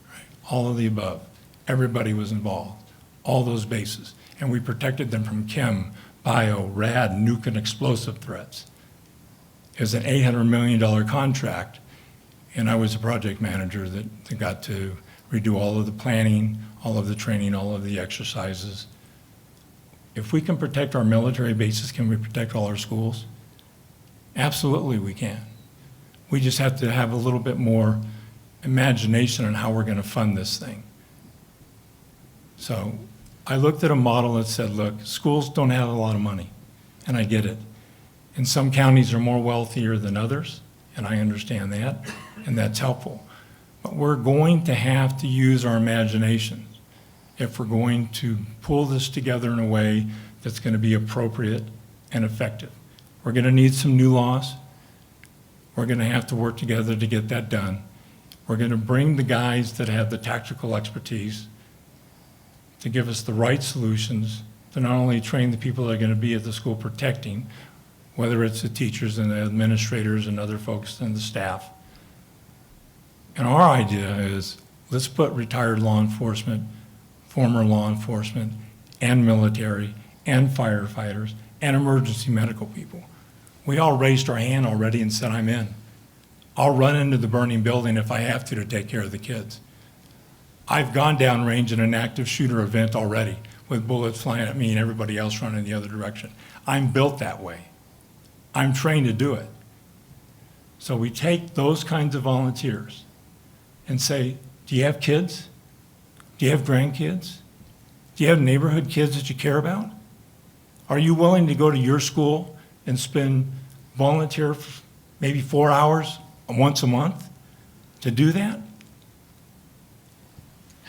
right? All of the above. Everybody was involved, all those bases. And we protected them from chem, bio, rad, nuke, and explosive threats. It was an $800 million contract, and I was a project manager that got to redo all of the planning, all of the training, all of the exercises. If we can protect our military bases, can we protect all our schools? Absolutely we can. We just have to have a little bit more imagination on how we're going to fund this thing. So I looked at a model that said, look, schools don't have a lot of money, and I get it. And some counties are more wealthier than others, and I understand that, and that's helpful. But we're going to have to use our imagination if we're going to pull this together in a way that's going to be appropriate and effective. We're going to need some new laws. We're going to have to work together to get that done. We're going to bring the guys that have the tactical expertise to give us the right solutions to not only train the people that are going to be at the school protecting, whether it's the teachers and the administrators and other folks and the staff. And our idea is, let's put retired law enforcement, former law enforcement, and military, and firefighters, and emergency medical people. We all raised our hand already and said, I'm in. I'll run into the burning building if I have to take care of the kids. I've gone downrange in an active shooter event already with bullets flying at me and everybody else running the other direction. I'm built that way. I'm trained to do it. So we take those kinds of volunteers and say, do you have kids? Do you have grandkids? Do you have neighborhood kids that you care about? Are you willing to go to your school and volunteer maybe 4 hours once a month to do that?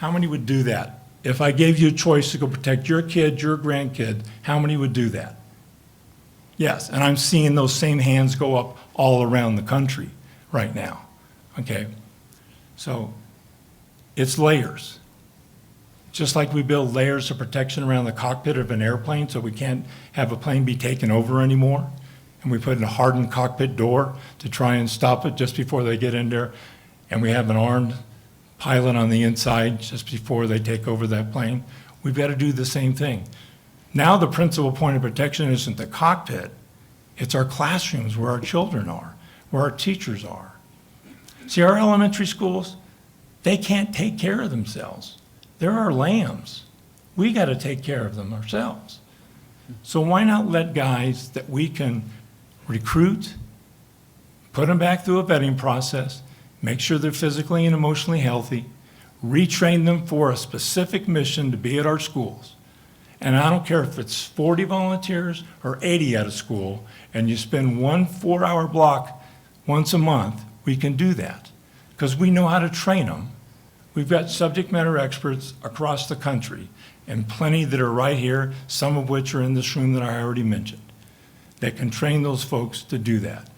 How many would do that? If I gave you a choice to go protect your kid, your grandkid, how many would do that? Yes, and I'm seeing those same hands go up all around the country right now, okay? So it's layers. Just like we build layers of protection around the cockpit of an airplane so we can't have a plane be taken over anymore, and we put in a hardened cockpit door to try and stop it just before they get in there, and we have an armed pilot on the inside just before they take over that plane, we've got to do the same thing. Now the principal point of protection isn't the cockpit, it's our classrooms where our children are, where our teachers are. See, our elementary schools, they can't take care of themselves. They're our lambs. We got to take care of them ourselves. So why not let guys that we can recruit, put them back through a vetting process, make sure they're physically and emotionally healthy, retrain them for a specific mission to be at our schools. And I don't care if it's 40 volunteers or 80 at a school, and you spend 1 4-hour block once a month, we can do that. Because we know how to train them. We've got subject matter experts across the country, and plenty that are right here, some of which are in this room that I already mentioned, that can train those folks to do that.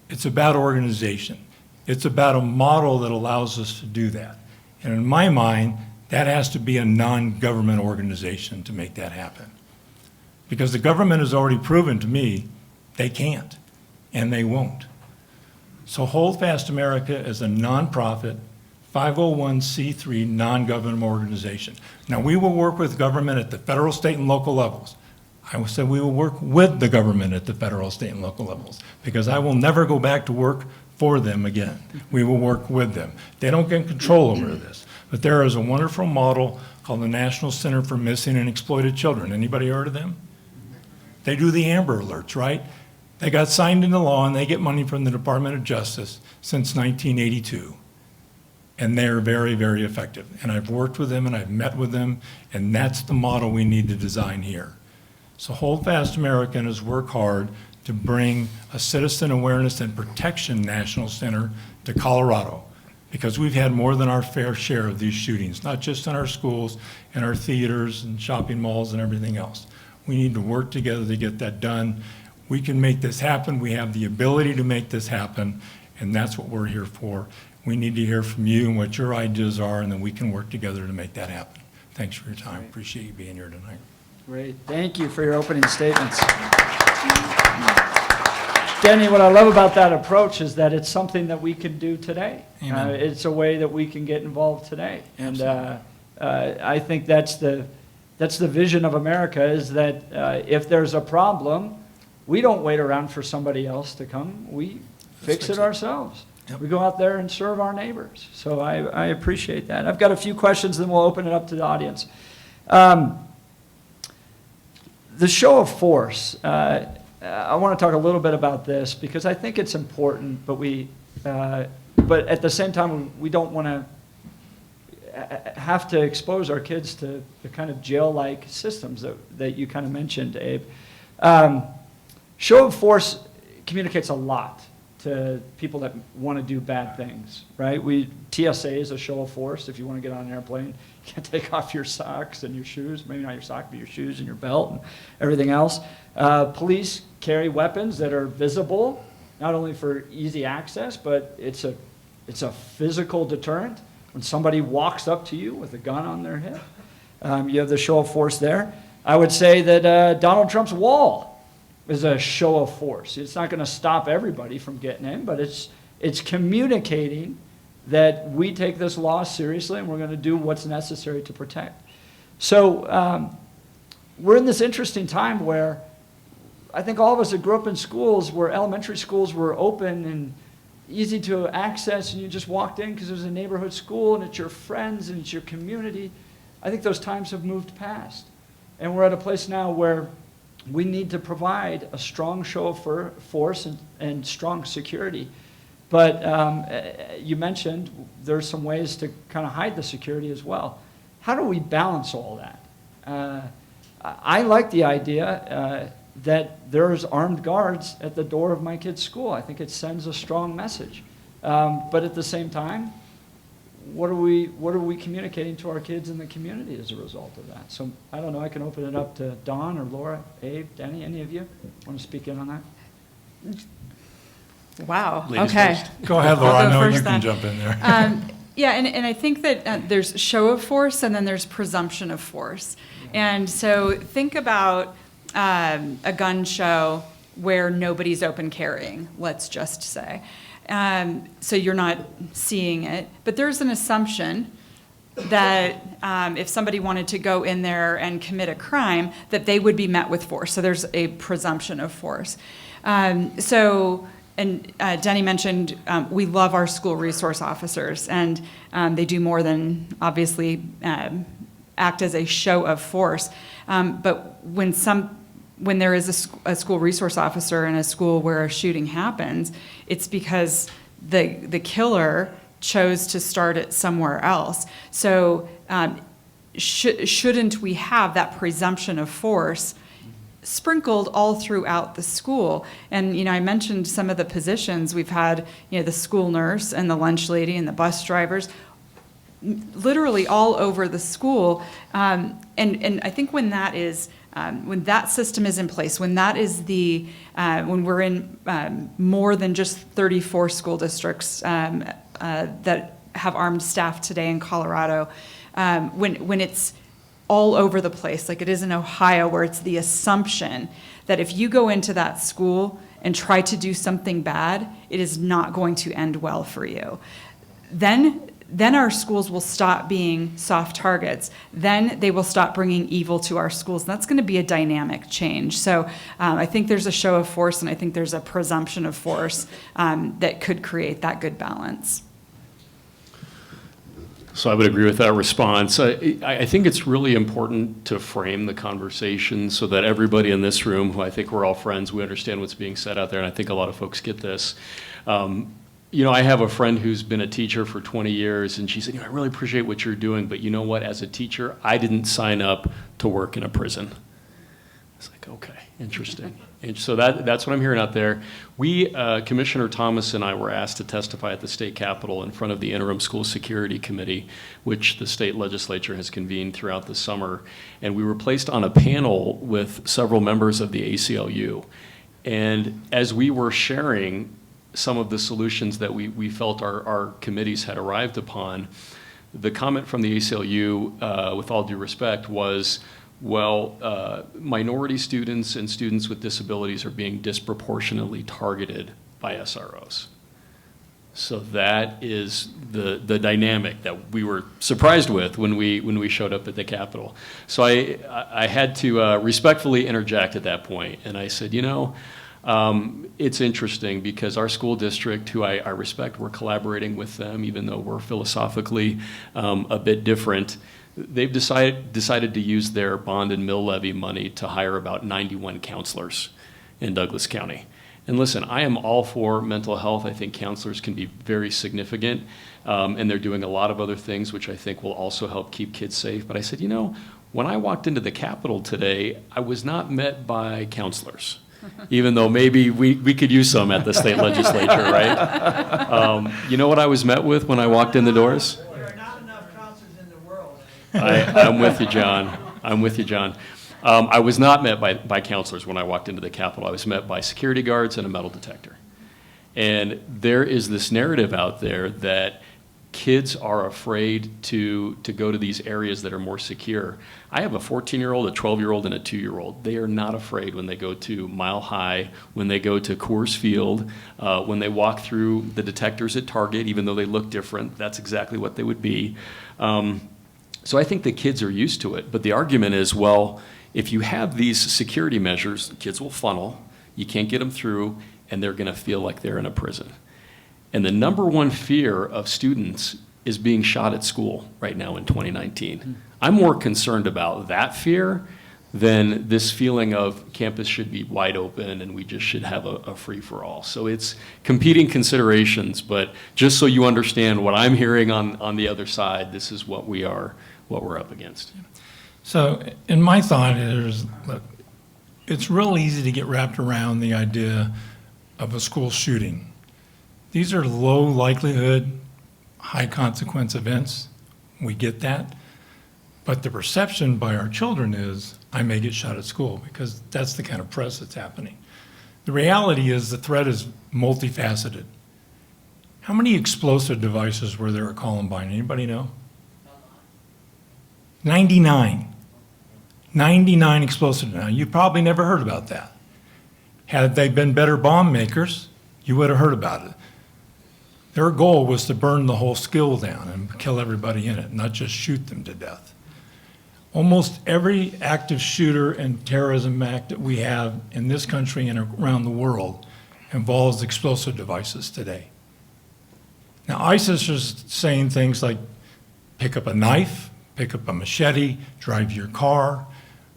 It's about organization. It's about a model that allows us to do that. And in my mind, that has to be a non-government organization to make that happen. Because the government has already proven to me they can't, and they won't. So Hold Fast America is a nonprofit, 501c3 non-government organization. Now, we will work with government at the federal, state, and local levels. I will say we will work with the government at the federal, state, and local levels, because I will never go back to work for them again. We will work with them. They don't get control over this. But there is a wonderful model called the National Center for Missing and Exploited Children. Anybody heard of them? They do the Amber Alerts, right? They got signed into law, and they get money from the Department of Justice since 1982. And they're very, very effective. And I've worked with them, and I've met with them, and that's the model we need to design here. So Hold Fast America has worked hard to bring a Citizen Awareness and Protection National Center to Colorado, because we've had more than our fair share of these shootings, not just in our schools and our theaters and shopping malls and everything else. We need to work together to get that done. We can make this happen. We have the ability to make this happen, and that's what we're here for. We need to hear from you and what your ideas are, and then we can work together to make that happen. Thanks for your time. Appreciate you being here tonight. Great. Thank you for your opening statements. Denny, what I love about that approach is that it's something that we can do today. It's a way that we can get involved today. And I think that's the vision of America, is that if there's a problem, we don't wait around for somebody else to come. We fix it ourselves. Yep. We go out there and serve our neighbors. So I appreciate that. I've got a few questions, then we'll open it up to the audience. The show of force. I want to talk a little bit about this because I think it's important, but but at the same time, we don't want to have to expose our kids to the kind of jail-like systems that you kind of mentioned, Abe. Show of force communicates a lot to people that want to do bad things, right? TSA is a show of force. If you want to get on an airplane, you can't take off your socks and your shoes, maybe not your sock, but your shoes and your belt and everything else. Police carry weapons that are visible, not only for easy access, but it's a physical deterrent. When somebody walks up to you with a gun on their hip, you have the show of force there. I would say that Donald Trump's wall is a show of force. It's not going to stop everybody from getting in, but it's communicating that we take this law seriously and we're going to do what's necessary to protect. So we're in this interesting time where I think all of us that grew up in schools where elementary schools were open and easy to access, and you just walked in because it was a neighborhood school and it's your friends and it's your community. I think those times have moved past. And we're at a place now where we need to provide a strong show of force and strong security. But you mentioned there's some ways to kind of hide the security as well. How do we balance all that? I like the idea that there's armed guards at the door of my kid's school. I think it sends a strong message. But at the same time, what are we communicating to our kids in the community as a result of that? So I don't know, I can open it up to Dawn or Laura, Abe, Denny, any of you want to speak in on that? Wow, Ladies okay. first. Go ahead, Laura, I'll I go know you first can then. jump in there. Yeah, and I think that there's show of force and then there's presumption of force. And so think about a gun show where nobody's open carrying, let's just say. So you're not seeing it, but there's an assumption that if somebody wanted to go in there and commit a crime, that they would be met with force. So there's a presumption of force. And Denny mentioned we love our school resource officers, and they do more than obviously act as a show of force. But when there is a school resource officer in a school where a shooting happens, it's because the killer chose to start it somewhere else. So shouldn't we have that presumption of force sprinkled all throughout the school? And, I mentioned some of the positions. We've had, the school nurse and the lunch lady and the bus drivers, literally all over the school. And I think when that system is in place, when that is when we're in more than just 34 school districts that have armed staff today in Colorado, when it's all over the place, like it is in Ohio, where it's the assumption that if you go into that school and try to do something bad, it is not going to end well for you. Then our schools will stop being soft targets. Then they will stop bringing evil to our schools. And that's going to be a dynamic change. So I think there's a show of force, and I think there's a presumption of force that could create that good balance. So I would agree with that response. I think it's really important to frame the conversation so that everybody in this room, who I think we're all friends, we understand what's being said out there, and I think a lot of folks get this. I have a friend who's been a teacher for 20 years, and she said, I really appreciate what you're doing, but you know what? As a teacher, I didn't sign up to work in a prison. It's like, okay, interesting. And so that's what I'm hearing out there. We, Commissioner Thomas and I were asked to testify at the state capitol in front of the Interim School Security Committee, which the state legislature has convened throughout the summer. And we were placed on a panel with several members of the ACLU. And as we were sharing some of the solutions that we felt our committees had arrived upon, the comment from the ACLU, with all due respect, was, minority students and students with disabilities are being disproportionately targeted by SROs. So that is the dynamic that we were surprised with when we showed up at the Capitol. So I had to respectfully interject at that point, and I said, it's interesting because our school district, who I respect, we're collaborating with them, even though we're philosophically a bit different. They've decided to use their bond and mill levy money to hire about 91 counselors in Douglas County. And listen, I am all for mental health. I think counselors can be very significant, and they're doing a lot of other things which I think will also help keep kids safe. But I said, when I walked into the Capitol today, I was not met by counselors, even though maybe we could use some at the state legislature, right? You know what I was met with when I walked in the doors? I'm with you, John. I was not met by counselors when I walked into the Capitol. I was met by security guards and a metal detector. And there is this narrative out there that kids are afraid to go to these areas that are more secure. I have a 14-year-old, a 12-year-old, and a 2-year-old. They are not afraid when they go to Mile High, when they go to Coors Field, when they walk through the detectors at Target, even though they look different. That's exactly what they would be. So I think the kids are used to it. But the argument is, if you have these security measures, the kids will funnel, you can't get them through, and they're going to feel like they're in a prison. And the number one fear of students is being shot at school right now in 2019. I'm more concerned about that fear than this feeling of campus should be wide open and we just should have a free-for-all. So it's competing considerations, but just so you understand what I'm hearing on the other side, this is what we're up against. So, and my thought is, look, it's real easy to get wrapped around the idea of a school shooting. These are low likelihood, high consequence events. We get that. But the perception by our children is, I may get shot at school, because that's the kind of press that's happening. The reality is the threat is multifaceted. How many explosive devices were there at Columbine? Anybody know? 99. 99 explosive. Now, you probably never heard about that. Had they been better bomb makers, you would have heard about it. Their goal was to burn the whole skill down and kill everybody in it, not just shoot them to death. Almost every active shooter and terrorism act that we have in this country and around the world involves explosive devices today. Now, ISIS is saying things like pick up a knife, pick up a machete, drive your car.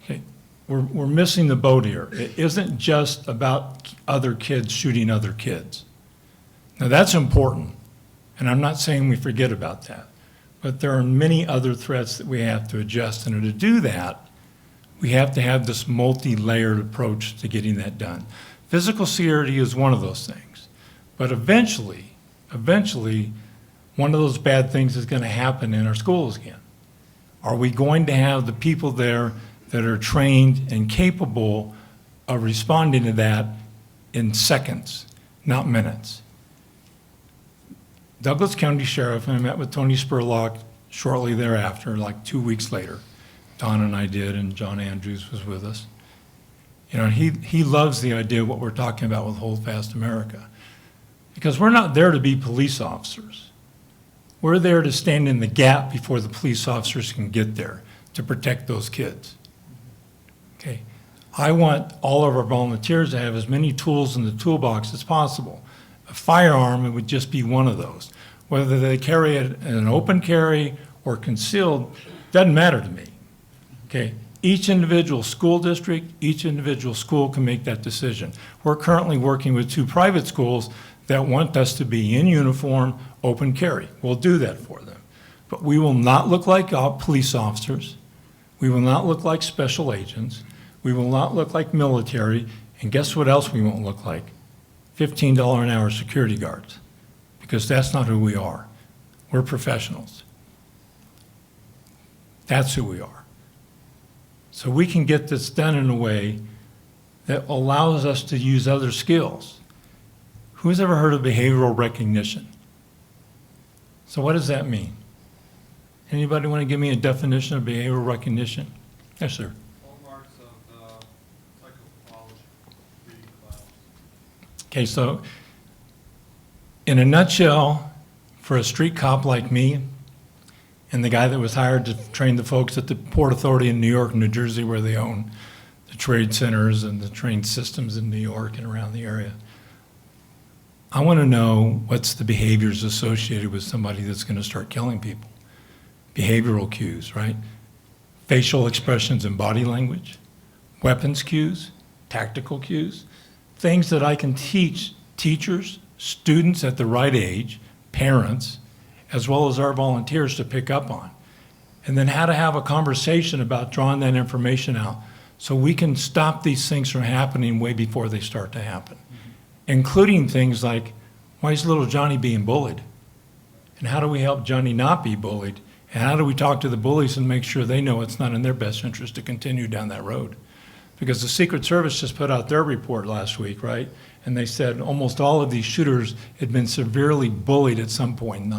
Okay. We're missing the boat here. It isn't just about other kids shooting other kids. Now, that's important, and I'm not saying we forget about that. But there are many other threats that we have to adjust. And to do that, we have to have this multi-layered approach to getting that done. Physical security is one of those things. But eventually, one of those bad things is going to happen in our schools again. Are we going to have the people there that are trained and capable of responding to that in seconds, not minutes? Douglas County Sheriff, and I met with Tony Spurlock shortly thereafter, like 2 weeks later. Don and I did, and John Andrews was with us. You know, he loves the idea of what we're talking about with Hold Fast America. Because we're not there to be police officers. We're there to stand in the gap before the police officers can get there to protect those kids. Okay. I want all of our volunteers to have as many tools in the toolbox as possible. A firearm, it would just be one of those. Whether they carry it in an open carry or concealed, doesn't matter to me. Okay? Each individual school district, each individual school can make that decision. We're currently working with 2 private schools that want us to be in uniform, open carry. We'll do that for them. But we will not look like police officers. We will not look like special agents. We will not look like military. And guess what else we won't look like? $15 an hour security guards, because that's not who we are. We're professionals. That's who we are. So we can get this done in a way that allows us to use other skills. Who's ever heard of behavioral recognition? So what does that mean? Anybody want to give me a definition of behavioral recognition? Yes, sir. Okay, so in a nutshell, for a street cop like me, and the guy that was hired to train the folks at the Port Authority in New York and New Jersey, where they own the trade centers and the train systems in New York and around the area, I want to know what's the behaviors associated with somebody that's going to start killing people. Behavioral cues, right? Facial expressions and body language, weapons cues, tactical cues. Things that I can teach teachers, students at the right age, parents, as well as our volunteers to pick up on. And then how to have a conversation about drawing that information out so we can stop these things from happening way before they start to happen. Including things like, why is little Johnny being bullied? And how do we help Johnny not be bullied? And how do we talk to the bullies and make sure they know it's not in their best interest to continue down that road? Because the Secret Service just put out their report last week, right? And they said almost all of these shooters had been severely bullied at some point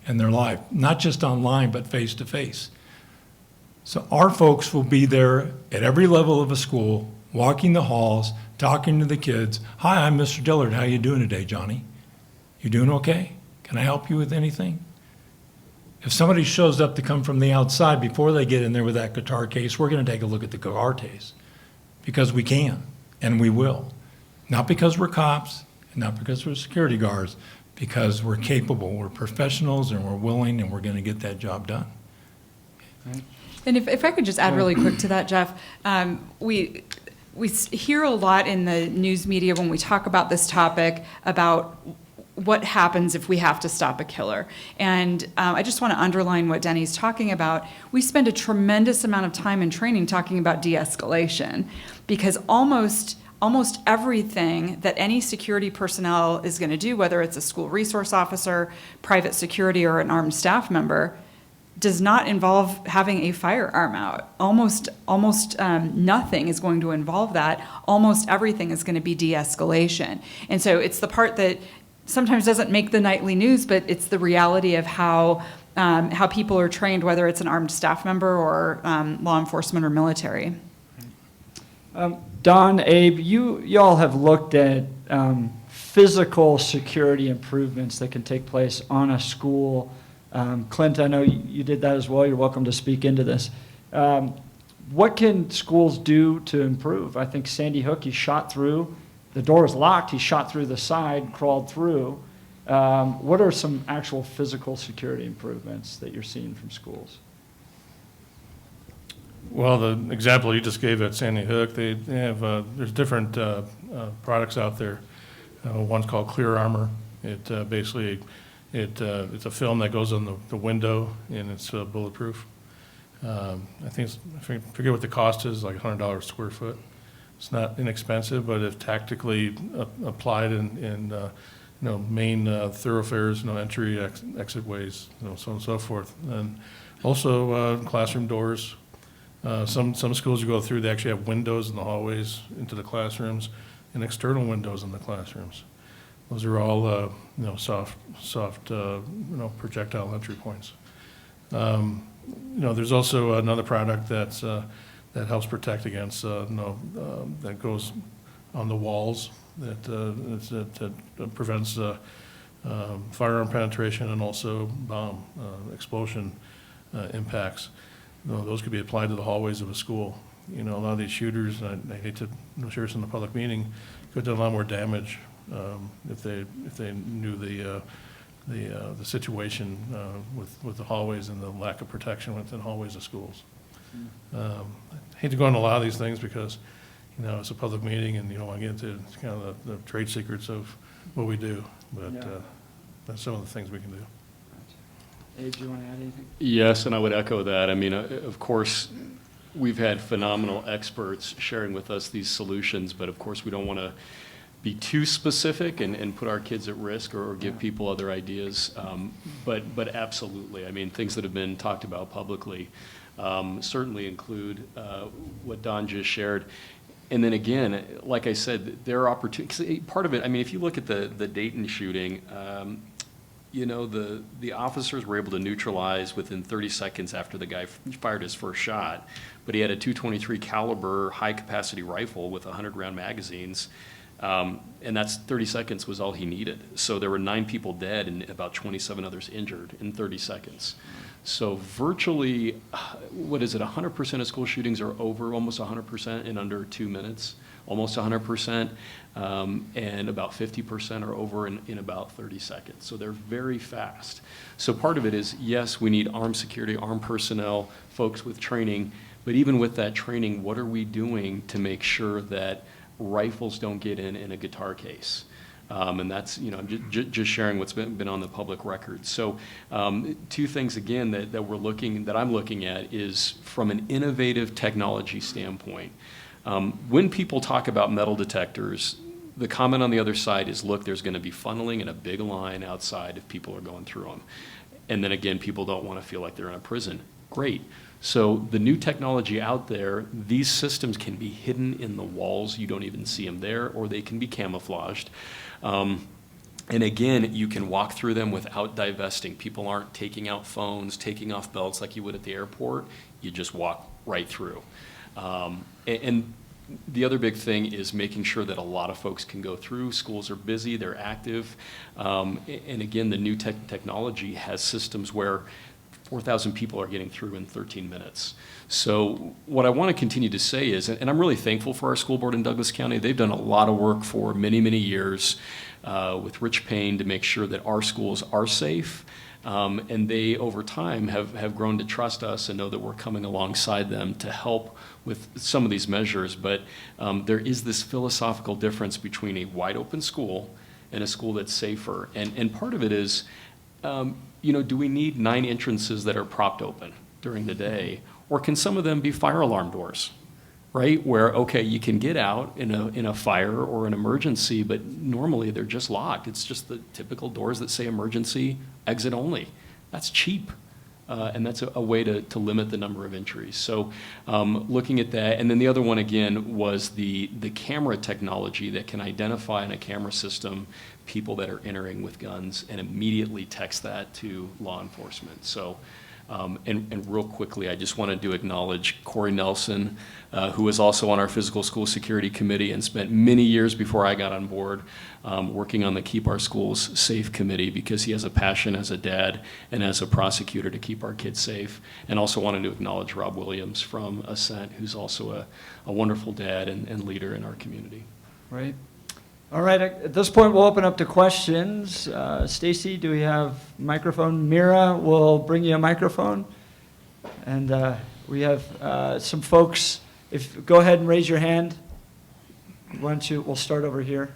in their life, not just online, but face to face. So our folks will be there at every level of a school, walking the halls, talking to the kids. Hi, I'm Mr. Dillard. How you doing today, Johnny? You doing okay? Can I help you with anything? If somebody shows up to come from the outside before they get in there with that guitar case, we're going to take a look at the guitar case. Because we can, and we will. Not because we're cops, and not because we're security guards, because we're capable, we're professionals, and we're willing, and we're going to get that job done. And if I could just add really quick to that, Jeff, we hear a lot in the news media when we talk about this topic about what happens if we have to stop a killer. And I just want to underline what Denny's talking about. We spend a tremendous amount of time in training talking about de-escalation, because almost almost everything that any security personnel is going to do, whether it's a school resource officer, private security, or an armed staff member, does not involve having a firearm out. Almost nothing is going to involve that. Almost everything is going to be de-escalation. And so it's the part that sometimes doesn't make the nightly news, but it's the reality of how people are trained, whether it's an armed staff member or law enforcement or military. Don, Abe, y'all have looked at physical security improvements that can take place on a school. Clint, I know you did that as well. You're welcome to speak into this. What can schools do to improve? I think Sandy Hook, he shot through. The door was locked. He shot through the side, crawled through. What are some actual physical security improvements that you're seeing from schools? Well, the example you just gave at Sandy Hook, they have, there's different products out there. One's called Clear Armor. It basically, it's a film that goes on the window, and it's bulletproof. I forget what the cost is, like $100 a square foot. It's not inexpensive, but if tactically applied in main thoroughfares, entry, exit ways, so on and so forth. And also classroom doors. Some schools you go through, they actually have windows in the hallways into the classrooms and external windows in the classrooms. Those are all soft projectile entry points. There's also another product that helps protect against that goes on the walls that prevents firearm penetration and also bomb explosion impacts. Those could be applied to the hallways of a school. A lot of these shooters, and I hate to share this in the public meeting, could do a lot more damage if they knew the situation with the hallways and the lack of protection within hallways of schools. I hate to go into a lot of these things because it's a public meeting and you don't want to get into kind of the trade secrets of what we do, but that's some of the things we can do. Abe, do you want to add anything? Yes, and I would echo that. I mean, of course, we've had phenomenal experts sharing with us these solutions, but of course, we don't want to be too specific and put our kids at risk or give people other ideas. But absolutely, I mean, things that have been talked about publicly certainly include what Don just shared. And then again, like I said, there are opportunities. Part of it, I mean, if you look at the Dayton shooting, the officers were able to neutralize within 30 seconds after the guy fired his first shot, but he had a .223 caliber high-capacity rifle with 100-round magazines, and that's 30 seconds was all he needed. So there were 9 people dead and about 27 others injured in 30 seconds. So virtually, 100% of school shootings are over, almost 100% in under 2 minutes, almost 100%, and about 50% are over in about 30 seconds. So they're very fast. So part of it is, yes, we need armed security, armed personnel, folks with training, but even with that training, what are we doing to make sure that rifles don't get in a guitar case? And that's, just sharing what's been on the public record. So 2 things, again, that I'm looking at is from an innovative technology standpoint. When people talk about metal detectors, the comment on the other side is, look, there's going to be funneling and a big line outside if people are going through them. And then again, people don't want to feel like they're in a prison. Great. So the new technology out there, these systems can be hidden in the walls. You don't even see them there, or they can be camouflaged. And again, you can walk through them without divesting. People aren't taking out phones, taking off belts like you would at the airport. You just walk right through. And the other big thing is making sure that a lot of folks can go through. Schools are busy, they're active. And again, the new technology has systems where 4,000 people are getting through in 13 minutes. So what I want to continue to say is, and I'm really thankful for our school board in Douglas County, they've done a lot of work for many, many years with Rich Payne to make sure that our schools are safe. And they, over time, have grown to trust us and know that we're coming alongside them to help with some of these measures. But there is this philosophical difference between a wide open school and a school that's safer. And part of it is, do we need 9 entrances that are propped open during the day? Or can some of them be fire alarm doors? right? Where, okay, you can get out in a fire or an emergency, but normally they're just locked. It's just the typical doors that say emergency, exit only. That's cheap. And that's a way to limit the number of entries. So looking at that, and then the other one again was the camera technology that can identify in a camera system people that are entering with guns and immediately text that to law enforcement. So, and real quickly, I just wanted to acknowledge Corey Nelson, who was also on our Physical School Security Committee and spent many years before I got on board working on the Keep Our Schools Safe Committee, because he has a passion as a dad and as a prosecutor to keep our kids safe. And also wanted to acknowledge Rob Williams from Ascent, who's also a wonderful dad and leader in our community. Right. All right, at this point, we'll open up to questions. Stacy, do we have microphone? Mira will bring you a microphone. And we have some folks, go ahead and raise your hand. Why don't you, we'll start over here.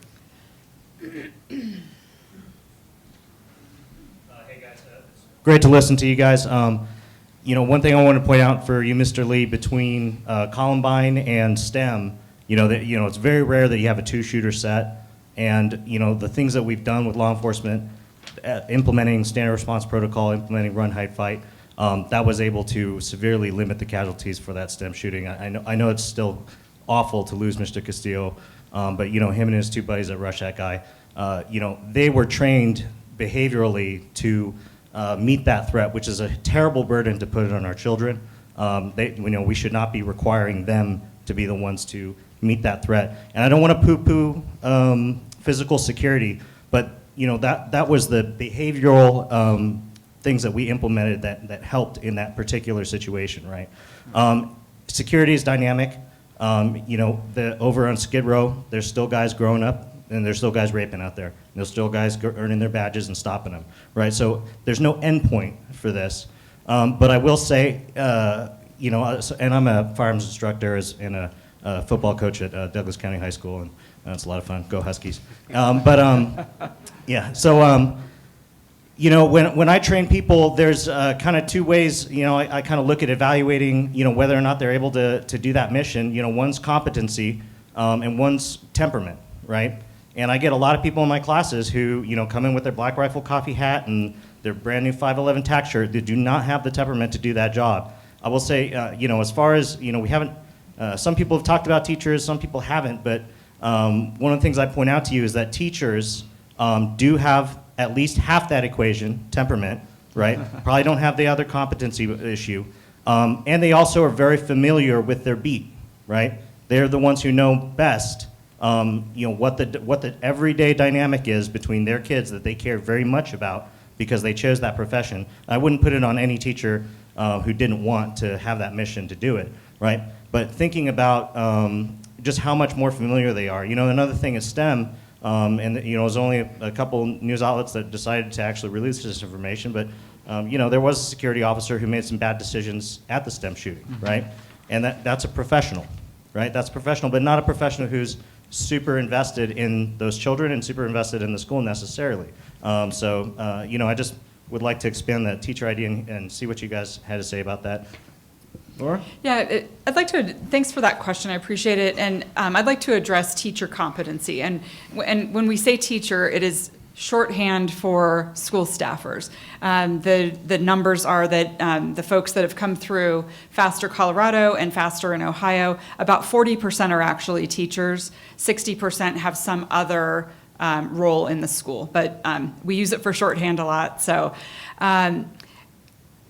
Hey guys, it's great to listen to you guys. One thing I want to point out for you, Mr. Lee, between Columbine and STEM, it's very rare that you have a two-shooter set. And, the things that we've done with law enforcement, implementing standard response protocol, implementing run, hide, fight, that was able to severely limit the casualties for that STEM shooting. I know it's still awful to lose Mr. Castillo, but, him and his two buddies that rushed that guy, they were trained behaviorally to meet that threat, which is a terrible burden to put on our children. We should not be requiring them to be the ones to meet that threat. And I don't want to poo-poo physical security, but that was the behavioral things that we implemented that helped in that particular situation, right? Security is dynamic. Over on Skid Row, there's still guys growing up, and there's still guys raping out there. And there's still guys earning their badges and stopping them, right? So there's no end point for this. But I will say, and I'm a firearms instructor and a football coach at Douglas County High School, and it's a lot of fun. Go Huskies. Yeah, so, when I train people, there's kind of two ways, I kind of look at evaluating, whether or not they're able to do that mission. One's competency and one's temperament, right? And I get a lot of people in my classes who, come in with their Black Rifle coffee hat and their brand new 511 tack shirt that do not have the temperament to do that job. I will say, as far as, we haven't, some people have talked about teachers, some people haven't, but one of the things I point out to you is that teachers do have at least half that equation, temperament, right? Probably don't have the other competency issue. And they also are very familiar with their beat, right? They're the ones who know best, what the everyday dynamic is between their kids that they care very much about because they chose that profession. I wouldn't put it on any teacher who didn't want to have that mission to do it, right? But thinking about just how much more familiar they are. Another thing is STEM, and it was only a couple news outlets that decided to actually release this information, but there was a security officer who made some bad decisions at the STEM shooting, right? And that's a professional, right? That's professional, but not a professional who's super invested in those children and super invested in the school necessarily. I just would like to expand the teacher ID and see what you guys had to say about that. Laura? Yeah, I'd like to, thanks for that question, I appreciate it. And I'd like to address teacher competency. And when we say teacher, it is shorthand for school staffers. The numbers are that the folks that have come through Faster Colorado and Faster in Ohio, about 40% are actually teachers, 60% have some other role in the school, but we use it for shorthand a lot. So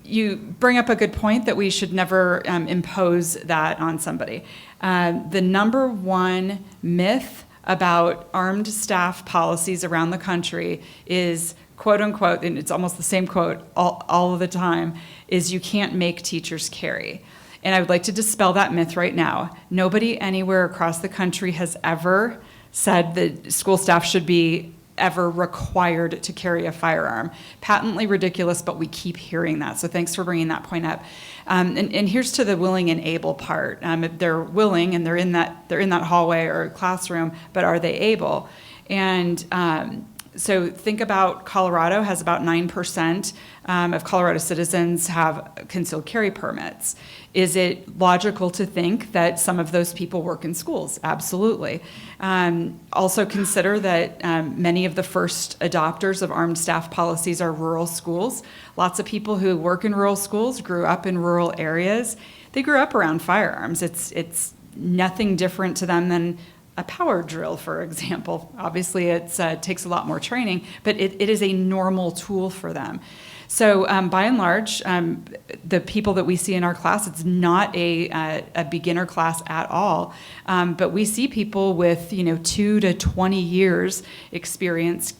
you bring up a good point that we should never impose that on somebody. The number one myth about armed staff policies around the country is, quote unquote, and it's almost the same quote all of the time, is you can't make teachers carry. And I would like to dispel that myth right now. Nobody anywhere across the country has ever said that school staff should be ever required to carry a firearm. Patently ridiculous, but we keep hearing that. So thanks for bringing that point up. And here's to the willing and able part. If they're willing and they're in that hallway or classroom, but are they able? And So think about Colorado has about 9% of Colorado citizens have concealed carry permits. Is it logical to think that some of those people work in schools? Absolutely. Also consider that many of the first adopters of armed staff policies are rural schools. Lots of people who work in rural schools grew up in rural areas. They grew up around firearms. It's nothing different to them than a power drill, for example. Obviously, it takes a lot more training, but it is a normal tool for them. So by and large, the people that we see in our class, it's not a beginner class at all. But we see people with 2 to 20 years experience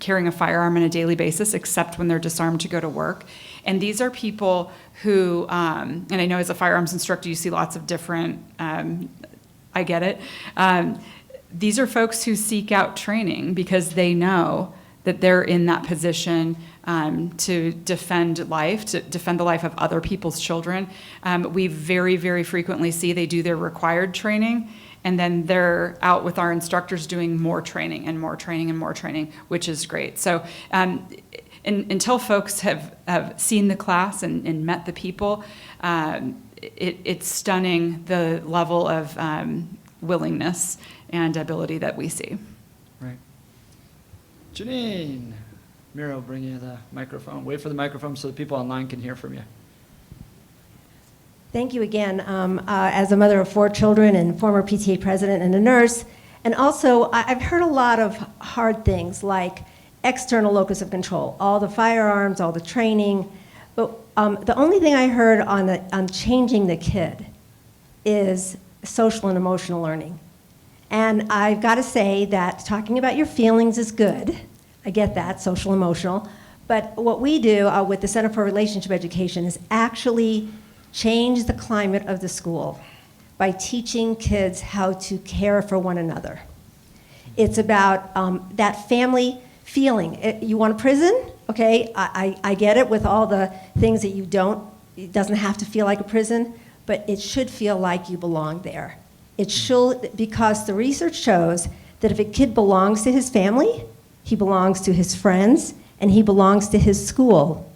carrying a firearm on a daily basis, except when they're disarmed to go to work. And these are people who, and I know as a firearms instructor, you see lots of different, I get it. These are folks who seek out training because they know that they're in that position to defend life, to defend the life of other people's children. We very, very frequently see they do their required training, and then they're out with our instructors doing more training and more training and more training, which is great. So until folks have seen the class and met the people, it's stunning the level of willingness and ability that we see. Right. Janine, Mira will bring you the microphone. Wait for the microphone so the people online can hear from you. Thank you again. As a mother of 4 children and former PTA president and a nurse, and also I've heard a lot of hard things like external locus of control, all the firearms, all the training, but the only thing I heard on changing the kid is social and emotional learning. And I've got to say that talking about your feelings is good. I get that, social, emotional. But what we do with the Center for Relationship Education is actually change the climate of the school by teaching kids how to care for one another. It's about that family feeling. You want a prison? Okay, I get it with all the things that you don't. It doesn't have to feel like a prison, but it should feel like you belong there. It should, because the research shows that if a kid belongs to his family, he belongs to his friends, and he belongs to his school,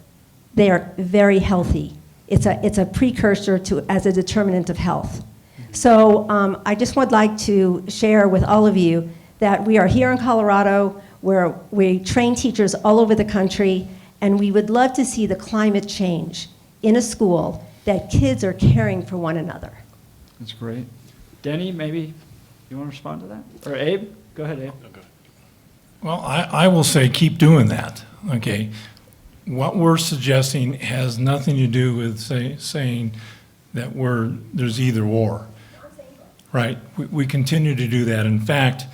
they are very healthy. It's a precursor to as a determinant of health. So I just would like to share with all of you that we are here in Colorado, where we train teachers all over the country, and we would love to see the climate change in a school that kids are caring for one another. That's great. Denny, maybe you want to respond to that? Or Abe? Go ahead, Abe. Well, I will say keep doing that, okay? What we're suggesting has nothing to do with saying that there's either or, right? We continue to do that. In fact,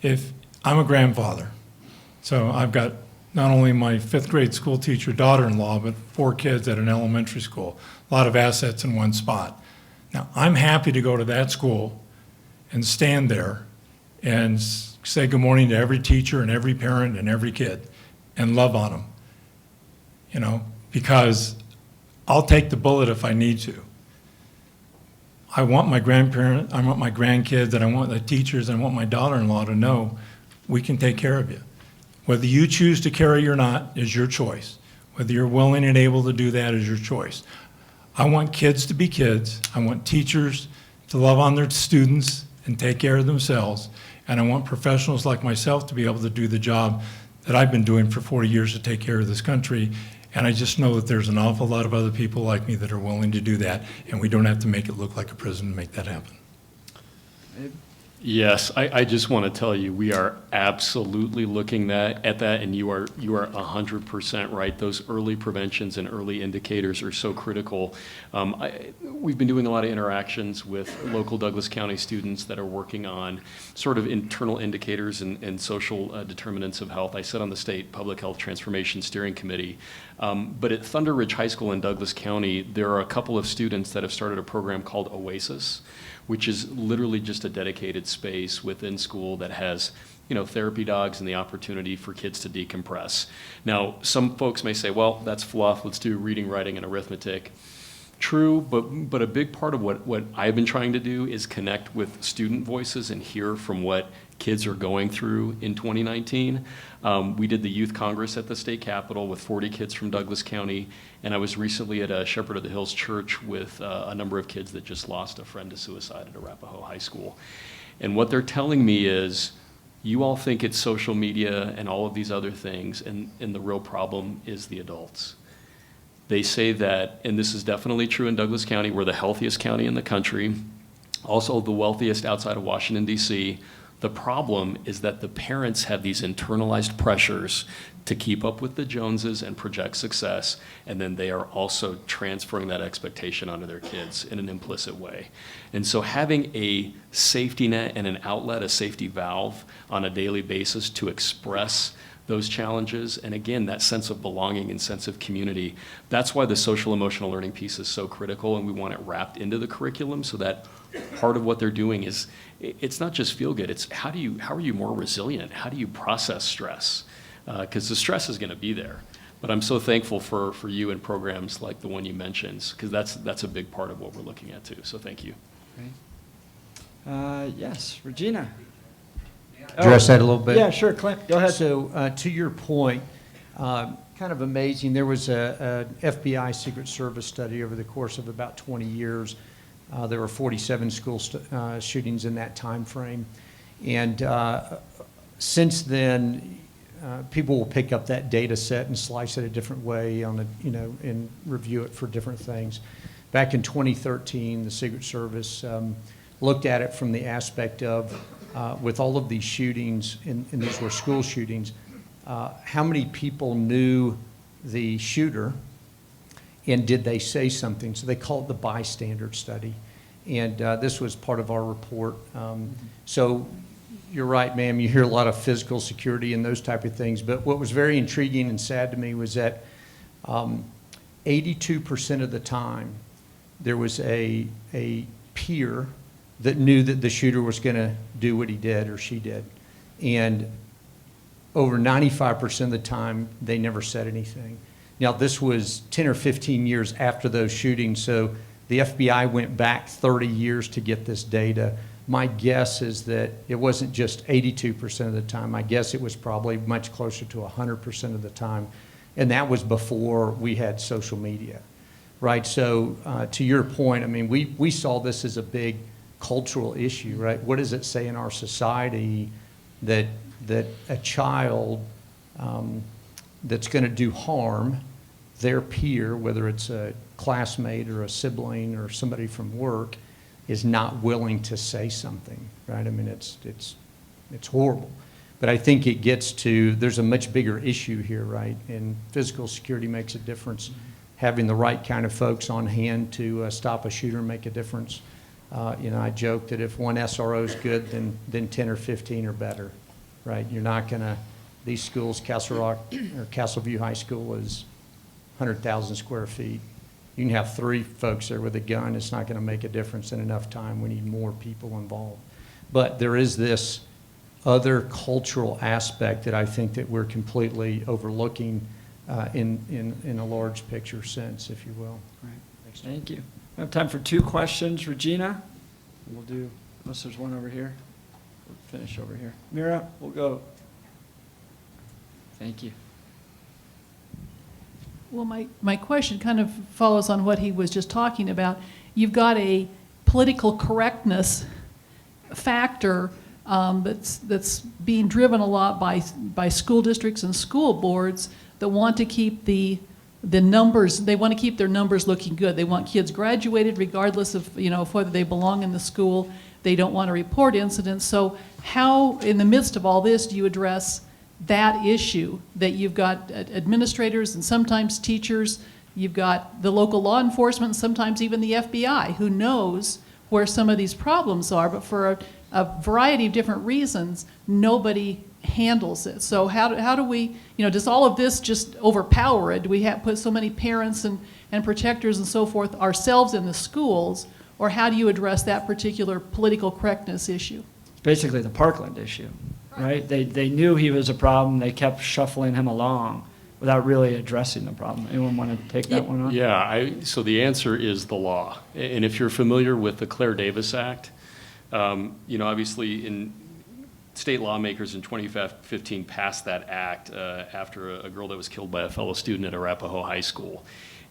if I'm a grandfather, so I've got not only my 5th grade school teacher daughter-in-law, but 4 kids at an elementary school, a lot of assets in one spot. Now, I'm happy to go to that school and stand there and say good morning to every teacher and every parent and every kid and love on them, because I'll take the bullet if I need to. I want my grandparents, I want my grandkids, and I want the teachers, and I want my daughter-in-law to know we can take care of you. Whether you choose to carry or not is your choice. Whether you're willing and able to do that is your choice. I want kids to be kids. I want teachers to love on their students and take care of themselves. And I want professionals like myself to be able to do the job that I've been doing for 40 years to take care of this country. And I just know that there's an awful lot of other people like me that are willing to do that, and we don't have to make it look like a prison to make that happen. Yes, I just want to tell you, we are absolutely looking at that, and you are 100% right. Those early preventions and early indicators are so critical. We've been doing a lot of interactions with local Douglas County students that are working on sort of internal indicators and social determinants of health. I sit on the State Public Health Transformation Steering Committee, but at Thunder Ridge High School in Douglas County, there are a couple of students that have started a program called Oasis, which is literally just a dedicated space within school that has, therapy dogs and the opportunity for kids to decompress. Now, some folks may say, well, that's fluff, let's do reading, writing, and arithmetic. true, but a big part of what I've been trying to do is connect with student voices and hear from what kids are going through in 2019. We did the Youth Congress at the state capitol with 40 kids from Douglas County, and I was recently at a Shepherd of the Hills church with a number of kids that just lost a friend to suicide at Arapahoe High School. And what they're telling me is, you all think it's social media and all of these other things, and the real problem is the adults. They say that, and this is definitely true in Douglas County, we're the healthiest county in the country, also the wealthiest outside of Washington, D.C. The problem is that the parents have these internalized pressures to keep up with the Joneses and project success, and then they are also transferring that expectation onto their kids in an implicit way. And so having a safety net and an outlet, a safety valve on a daily basis to express those challenges, and again, that sense of belonging and sense of community, that's why the social emotional learning piece is so critical, and we want it wrapped into the curriculum so that part of what they're doing is, it's not just feel good, it's how are you more resilient? How do you process stress? Because the stress is gonna be there. But I'm so thankful for you and programs like the one you mentioned, because that's a big part of what we're looking at too, so thank you. Yes, Regina. Address that a little bit? Yeah, sure, Clint, go ahead. So to your point, kind of amazing, there was a FBI Secret Service study over the course of about 20 years. There were 47 school shootings in that time frame. And since then, people will pick up that data set and slice it a different way on and review it for different things. Back in 2013, the Secret Service looked at it from the aspect of, with all of these shootings, and these were school shootings, how many people knew the shooter, and did they say something? So they call it the Bystander Study. And this was part of our report. So you're right, ma'am, you hear a lot of physical security and those type of things, but what was very intriguing and sad to me was that 82% of the time there was a peer that knew that the shooter was going to do what he did or she did. And over 95% of the time, they never said anything. Now, this was 10 or 15 years after those shootings, so the FBI went back 30 years to get this data. My guess is that it wasn't just 82% of the time. I guess it was probably much closer to 100% of the time. And that was before we had social media, right? So to your point, I mean, we saw this as a big cultural issue, right? What does it say in our society that a child that's going to do harm, their peer, whether it's a classmate or a sibling or somebody from work, is not willing to say something, right? I mean, it's horrible. But I think it gets to, there's a much bigger issue here, right? And physical security makes a difference. Having the right kind of folks on hand to stop a shooter make a difference. I joke that if one SRO is good, then 10 or 15 are better, right? You're not gonna, these schools, Castle Rock or Castleview High School is 100,000 square feet. You can have 3 folks there with a gun. It's not gonna make a difference in enough time. We need more people involved. But there is this other cultural aspect that I think that we're completely overlooking in a large picture sense, if you will. Right. Thank you. We have time for 2 questions. Regina, we'll do, unless there's one over here. We'll finish over here. Mira, we'll go. Thank you. Well, my question kind of follows on what he was just talking about. You've got a political correctness factor that's being driven a lot by school districts and school boards that want to keep the numbers, they want to keep their numbers looking good. They want kids graduated regardless of, of whether they belong in the school. They don't want to report incidents. So how, in the midst of all this, do you address that issue that you've got administrators and sometimes teachers, you've got the local law enforcement, and sometimes even the FBI, who knows where some of these problems are, but for a variety of different reasons, nobody handles it. So how do we, does all of this just overpower it? Do we put so many parents and protectors and so forth ourselves in the schools, or how do you address that particular political correctness issue? Basically the Parkland issue, right? They knew he was a problem. They kept shuffling him along. without really addressing the problem. Anyone want to take that one on? Yeah, so the answer is the law. And if you're familiar with the Claire Davis Act, obviously state lawmakers in 2015 passed that act after a girl that was killed by a fellow student at Arapahoe High School.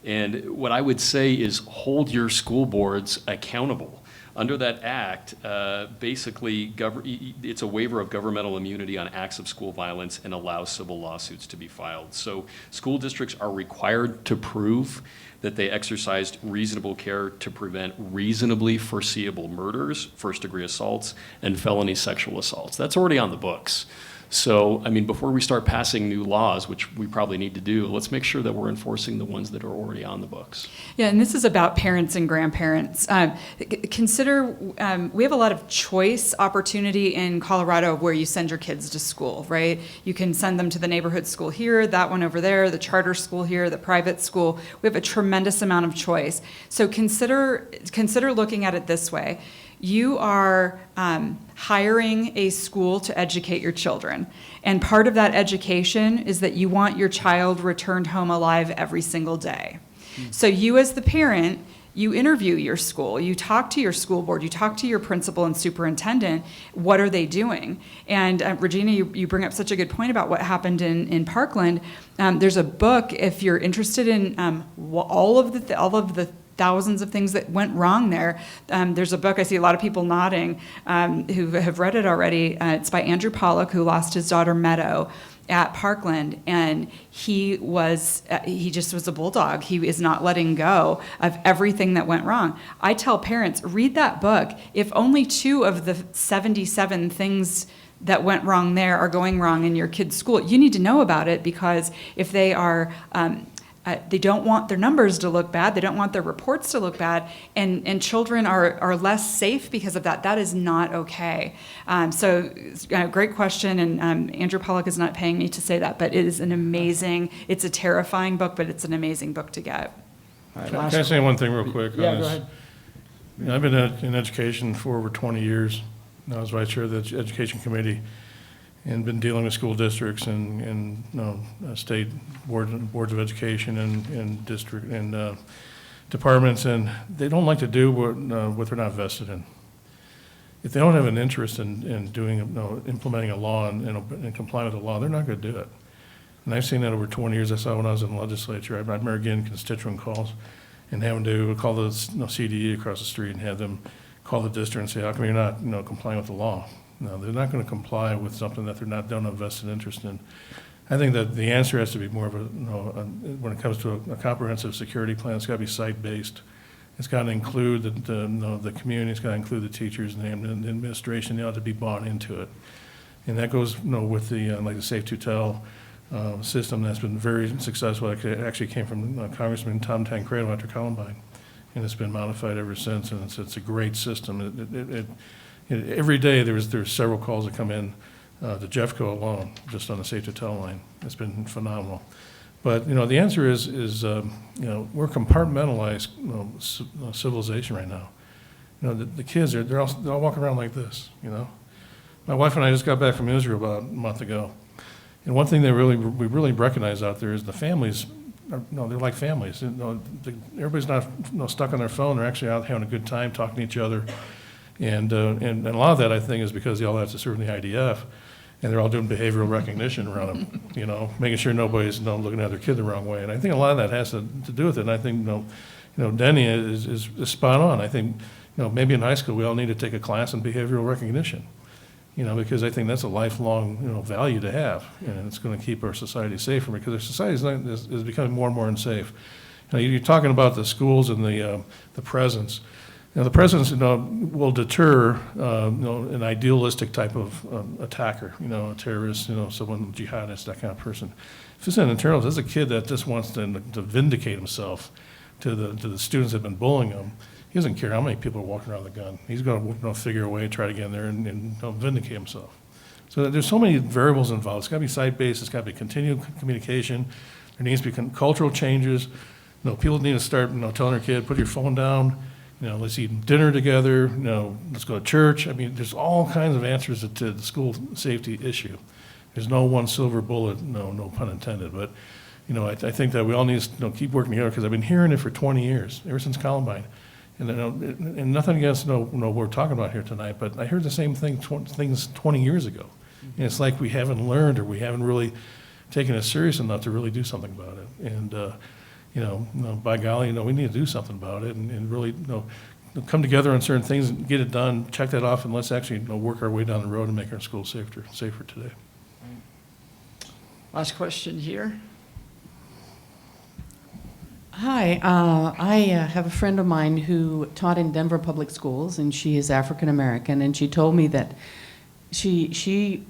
And what I would say is hold your school boards accountable. Under that act, basically, it's a waiver of governmental immunity on acts of school violence and allows civil lawsuits to be filed. So school districts are required to prove that they exercised reasonable care to prevent reasonably foreseeable murders, first-degree assaults, and felony sexual assaults. That's already on the books. So, before we start passing new laws, which we probably need to do, let's make sure that we're enforcing the ones that are already on the books. Yeah, and this is about parents and grandparents. Consider, we have a lot of choice opportunity in Colorado where you send your kids to school, right? You can send them to the neighborhood school here, that one over there, the charter school here, the private school. We have a tremendous amount of choice. So consider looking at it this way. You are hiring a school to educate your children. And part of that education is that you want your child returned home alive every single day. So you as the parent, you interview your school, you talk to your school board, you talk to your principal and superintendent, what are they doing? And Regina, you bring up such a good point about what happened in Parkland. There's a book, if you're interested in all of the thousands of things that went wrong there. There's a book, I see a lot of people nodding who have read it already. It's by Andrew Pollock, who lost his daughter Meadow at Parkland, and he just was a bulldog. He is not letting go of everything that went wrong. I tell parents, read that book. If only 2 of the 77 things that went wrong there are going wrong in your kid's school, you need to know about it, because if they are they don't want their numbers to look bad. They don't want their reports to look bad. And children are less safe because of that. That is not okay. Great question. And Andrew Pollock is not paying me to say that, but it is it's a terrifying book, but it's an amazing book to get. All right, Can I say one thing real quick? Yeah, go ahead. I've been in education for over 20 years. I was vice chair of the education committee and been dealing with school districts and state boards of education and district and departments, and they don't like to do what they're not vested in. If they don't have an interest in doing, implementing a law and complying with the law, they're not going to do it. And I've seen that over 20 years. I saw when I was in the legislature. I remember getting constituent calls and having to call the CDE across the street and have them call the district and say, how come you're not complying with the law? No, they're not going to comply with something that don't have vested interest in. I think that the answer has to be more of when it comes to a comprehensive security plan, it's got to be site-based. It's got to include the community, it's got to include the teachers and the administration. They ought to be bought into it. And that goes with the the Safe to Tell system that's been very successful. It actually came from Congressman Tom Tancredo after Columbine, and it's been modified ever since. And it's a great system. Every day there's several calls that come in to Jeffco alone, just on the Safe to Tell line. It's been phenomenal. But the answer is we're compartmentalized civilization right now. The kids they're all walking around like this. My wife and I just got back from Israel about a month ago, and one thing we really recognize out there is the families. They're like families. Everybody's not stuck on their phone. They're actually out having a good time, talking to each other. And a lot of that, I think, is because they all have to serve in the IDF, and they're all doing behavioral recognition around them, making sure nobody's looking at their kid the wrong way. And I think a lot of that has to do with it. And I think, Denny is spot on. I think, maybe in high school we all need to take a class in behavioral recognition, because I think that's a lifelong, value to have, and it's going to keep our society safer, because our society is becoming more and more unsafe. You're talking about the schools and the presence. The presence, will deter, an idealistic type of attacker, a terrorist, someone jihadist, that kind of person. If it's an internal, there's a kid that just wants to vindicate himself to the students that have been bullying him. He doesn't care how many people are walking around with a gun. He's going to figure a way to try to get in there and vindicate himself. So there's so many variables involved. It's got to be site-based. It's got to be continued communication. There needs to be cultural changes. People need to start, telling their kid, put your phone down. Let's eat dinner together, let's go to church. There's all kinds of answers to the school safety issue. There's no one silver bullet, no pun intended. But, I think that we all need to keep working together, because I've been hearing it for 20 years, ever since Columbine. And nothing against what we're talking about here tonight, but I heard the same things 20 years ago. And it's like we haven't learned, or we haven't really taken it serious enough to really do something about it. And, by golly, we need to do something about it, and really, come together on certain things and get it done, check that off, and let's actually work our way down the road and make our schools safer today. Last question here. Hi, I have a friend of mine who taught in Denver Public Schools, and she is African American, and she told me that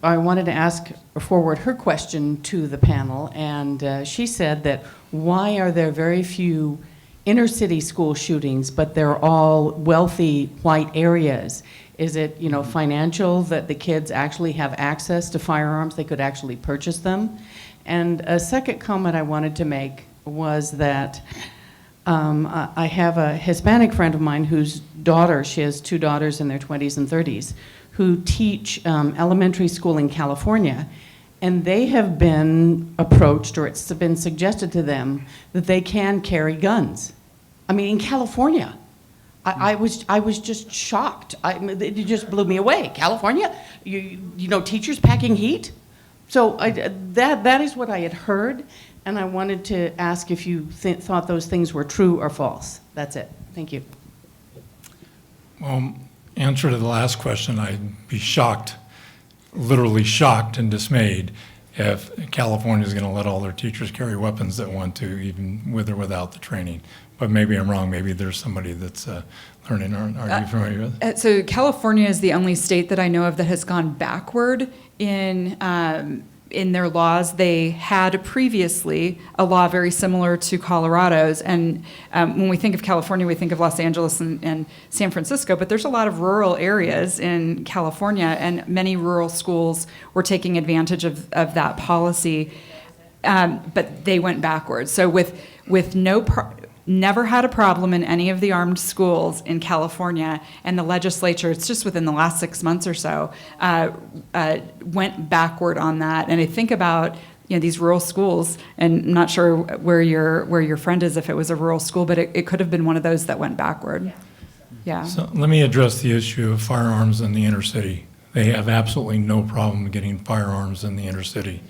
I wanted to forward her question to the panel, and she said that why are there very few inner city school shootings, but they're all wealthy white areas? Is it, financial, that the kids actually have access to firearms, they could actually purchase them? And a second comment I wanted to make was that I have a Hispanic friend of mine whose daughter, she has 2 daughters in their 20s and 30s, who teach elementary school in California, and they have been approached, or it's been suggested to them, that they can carry guns. I mean, in California. I was just shocked. It just blew me away. California? Teachers packing heat? So that is what I had heard, and I wanted to ask if you thought those things were true or false. That's it. Thank you. Well, answer to the last question, I'd be shocked, literally shocked and dismayed if California is going to let all their teachers carry weapons that want to, even with or without the training. But maybe I'm wrong. Maybe there's somebody that's learning. Are you familiar with it? So California is the only state that I know of that has gone backward in their laws. They had previously a law very similar to Colorado's, and when we think of California, we think of Los Angeles and San Francisco, but there's a lot of rural areas in California, and many rural schools were taking advantage of that policy, but they went backwards. So with never had a problem in any of the armed schools in California, and the legislature, it's just within the last 6 months or so, went backward on that. And I think about these rural schools, and I'm not sure where your friend is, if it was a rural school, but it could have been one of those that went backward. Yeah. So let me address the issue of firearms in the inner city. They have absolutely no problem getting firearms in the inner city.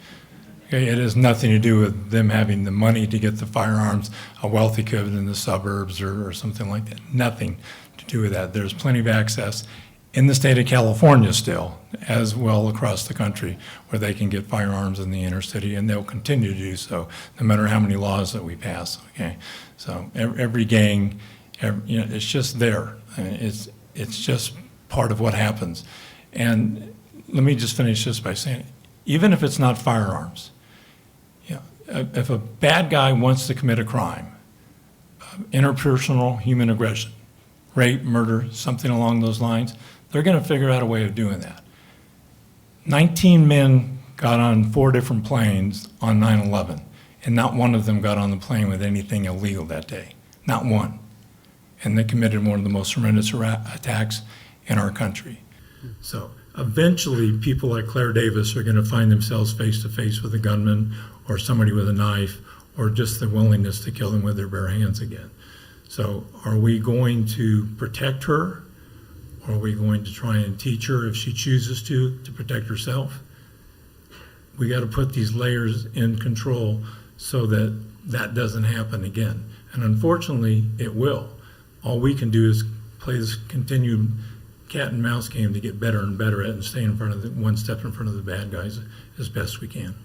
Okay, it has nothing to do with them having the money to get the firearms, a wealthy kid in the suburbs or something like that. Nothing to do with that. There's plenty of access in the state of California still, as well across the country, where they can get firearms in the inner city, and they'll continue to do so, no matter how many laws that we pass. Okay, so every gang, it's just there. It's just part of what happens. And let me just finish this by saying, even if it's not firearms, if a bad guy wants to commit a crime, interpersonal human aggression, rape, murder, something along those lines, they're going to figure out a way of doing that. 19 men got on 4 different planes on 9/11, and not one of them got on the plane with anything illegal that day. Not one. And they committed one of the most horrendous attacks in our country. So eventually, people like Claire Davis are going to find themselves face to face with a gunman or somebody with a knife, or just the willingness to kill them with their bare hands again. So are we going to protect her? Or are we going to try and teach her, if she chooses to protect herself? We got to put these layers in control so that that doesn't happen again. And unfortunately, it will. All we can do is play this continued cat and mouse game to get better and better at it and stay in front of one step in front of the bad guys as best we can.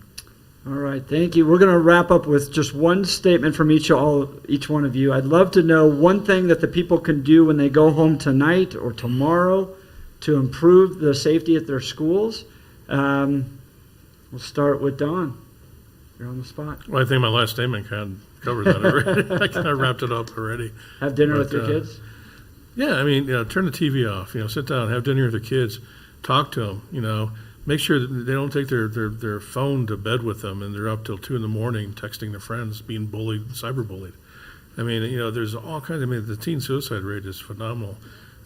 All right, thank you. We're going to wrap up with just one statement from each one of you. I'd love to know one thing that the people can do when they go home tonight or tomorrow to improve the safety at their schools. We'll start with Don. You're on the spot. Well, I think my last statement kind of covered that already. I kind of wrapped it up already. Have dinner with your kids? Yeah, I mean, turn the TV off. Sit down, have dinner with the kids, talk to them. Make sure that they don't take their phone to bed with them and they're up till 2 a.m. texting their friends, being bullied, cyberbullied. I mean, there's all kinds. I mean, the teen suicide rate is phenomenal.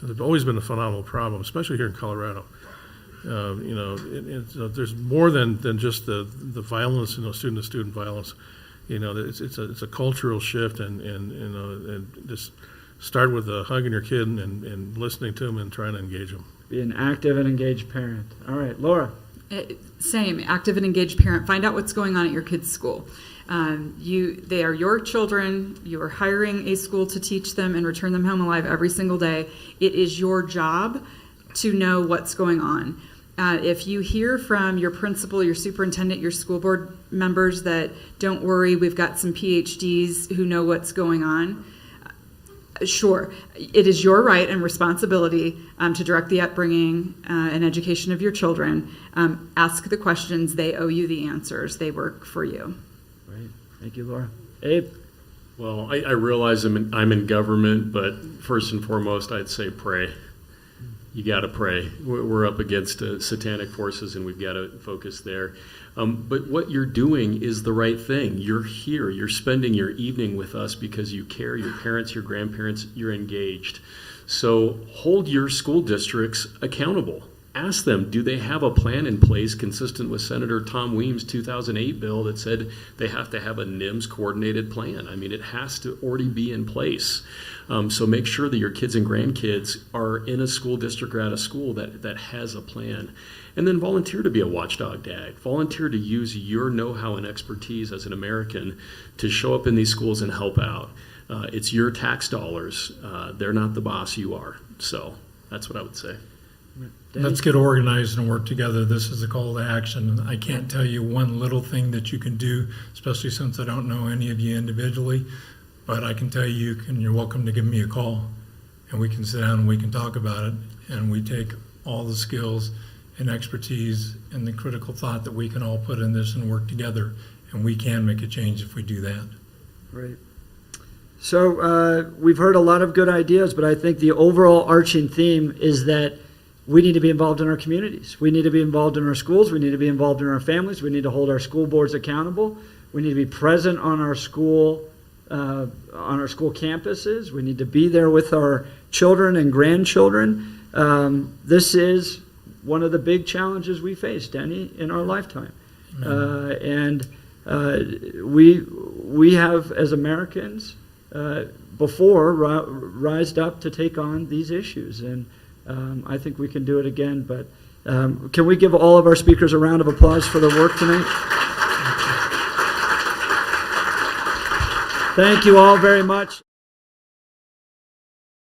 It's always been a phenomenal problem, especially here in Colorado. There's more than just the violence, student-to-student violence. It's a cultural shift, and just start with hugging your kid and listening to them and trying to engage them. Be an active and engaged parent. All right, Laura. Same, active and engaged parent. Find out what's going on at your kid's school. They are your children. You are hiring a school to teach them and return them home alive every single day. It is your job to know what's going on. If you hear from your principal, your superintendent, your school board members that don't worry, we've got some PhDs who know what's going on, sure, it is your right and responsibility to direct the upbringing and education of your children. Ask the questions. They owe you the answers. They work for you. Great. Thank you, Laura. Abe? Well, I realize I'm in government, but first and foremost, I'd say pray. You got to pray. We're up against satanic forces, and we've got to focus there. But what you're doing is the right thing. You're here. You're spending your evening with us because you care. Your parents, your grandparents, you're engaged. So hold your school districts accountable. Ask them, do they have a plan in place consistent with Senator Tom Weems' 2008 bill that said they have to have a NIMS coordinated plan? I mean, it has to already be in place. So make sure that your kids and grandkids are in a school district or at a school that has a plan. And then volunteer to be a watchdog dad. Volunteer to use your know-how and expertise as an American to show up in these schools and help out. It's your tax dollars. They're not the boss, you are. So that's what I would say. Let's get organized and work together. This is a call to action. I can't tell you one little thing that you can do, especially since I don't know any of you individually, but I can tell you, you're welcome to give me a call, and we can sit down and we can talk about it, and we take all the skills and expertise and the critical thought that we can all put in this and work together, and we can make a change if we do that. Great. So we've heard a lot of good ideas, but I think the overall arching theme is that we need to be involved in our communities. We need to be involved in our schools. We need to be involved in our families. We need to hold our school boards accountable. We need to be present on our school campuses. We need to be there with our children and grandchildren. This is one of the big challenges we face, Denny, in our lifetime. We have, as Americans, before rised up to take on these issues, and I think we can do it again. But can we give all of our speakers a round of applause for their work tonight? Thank you all very much.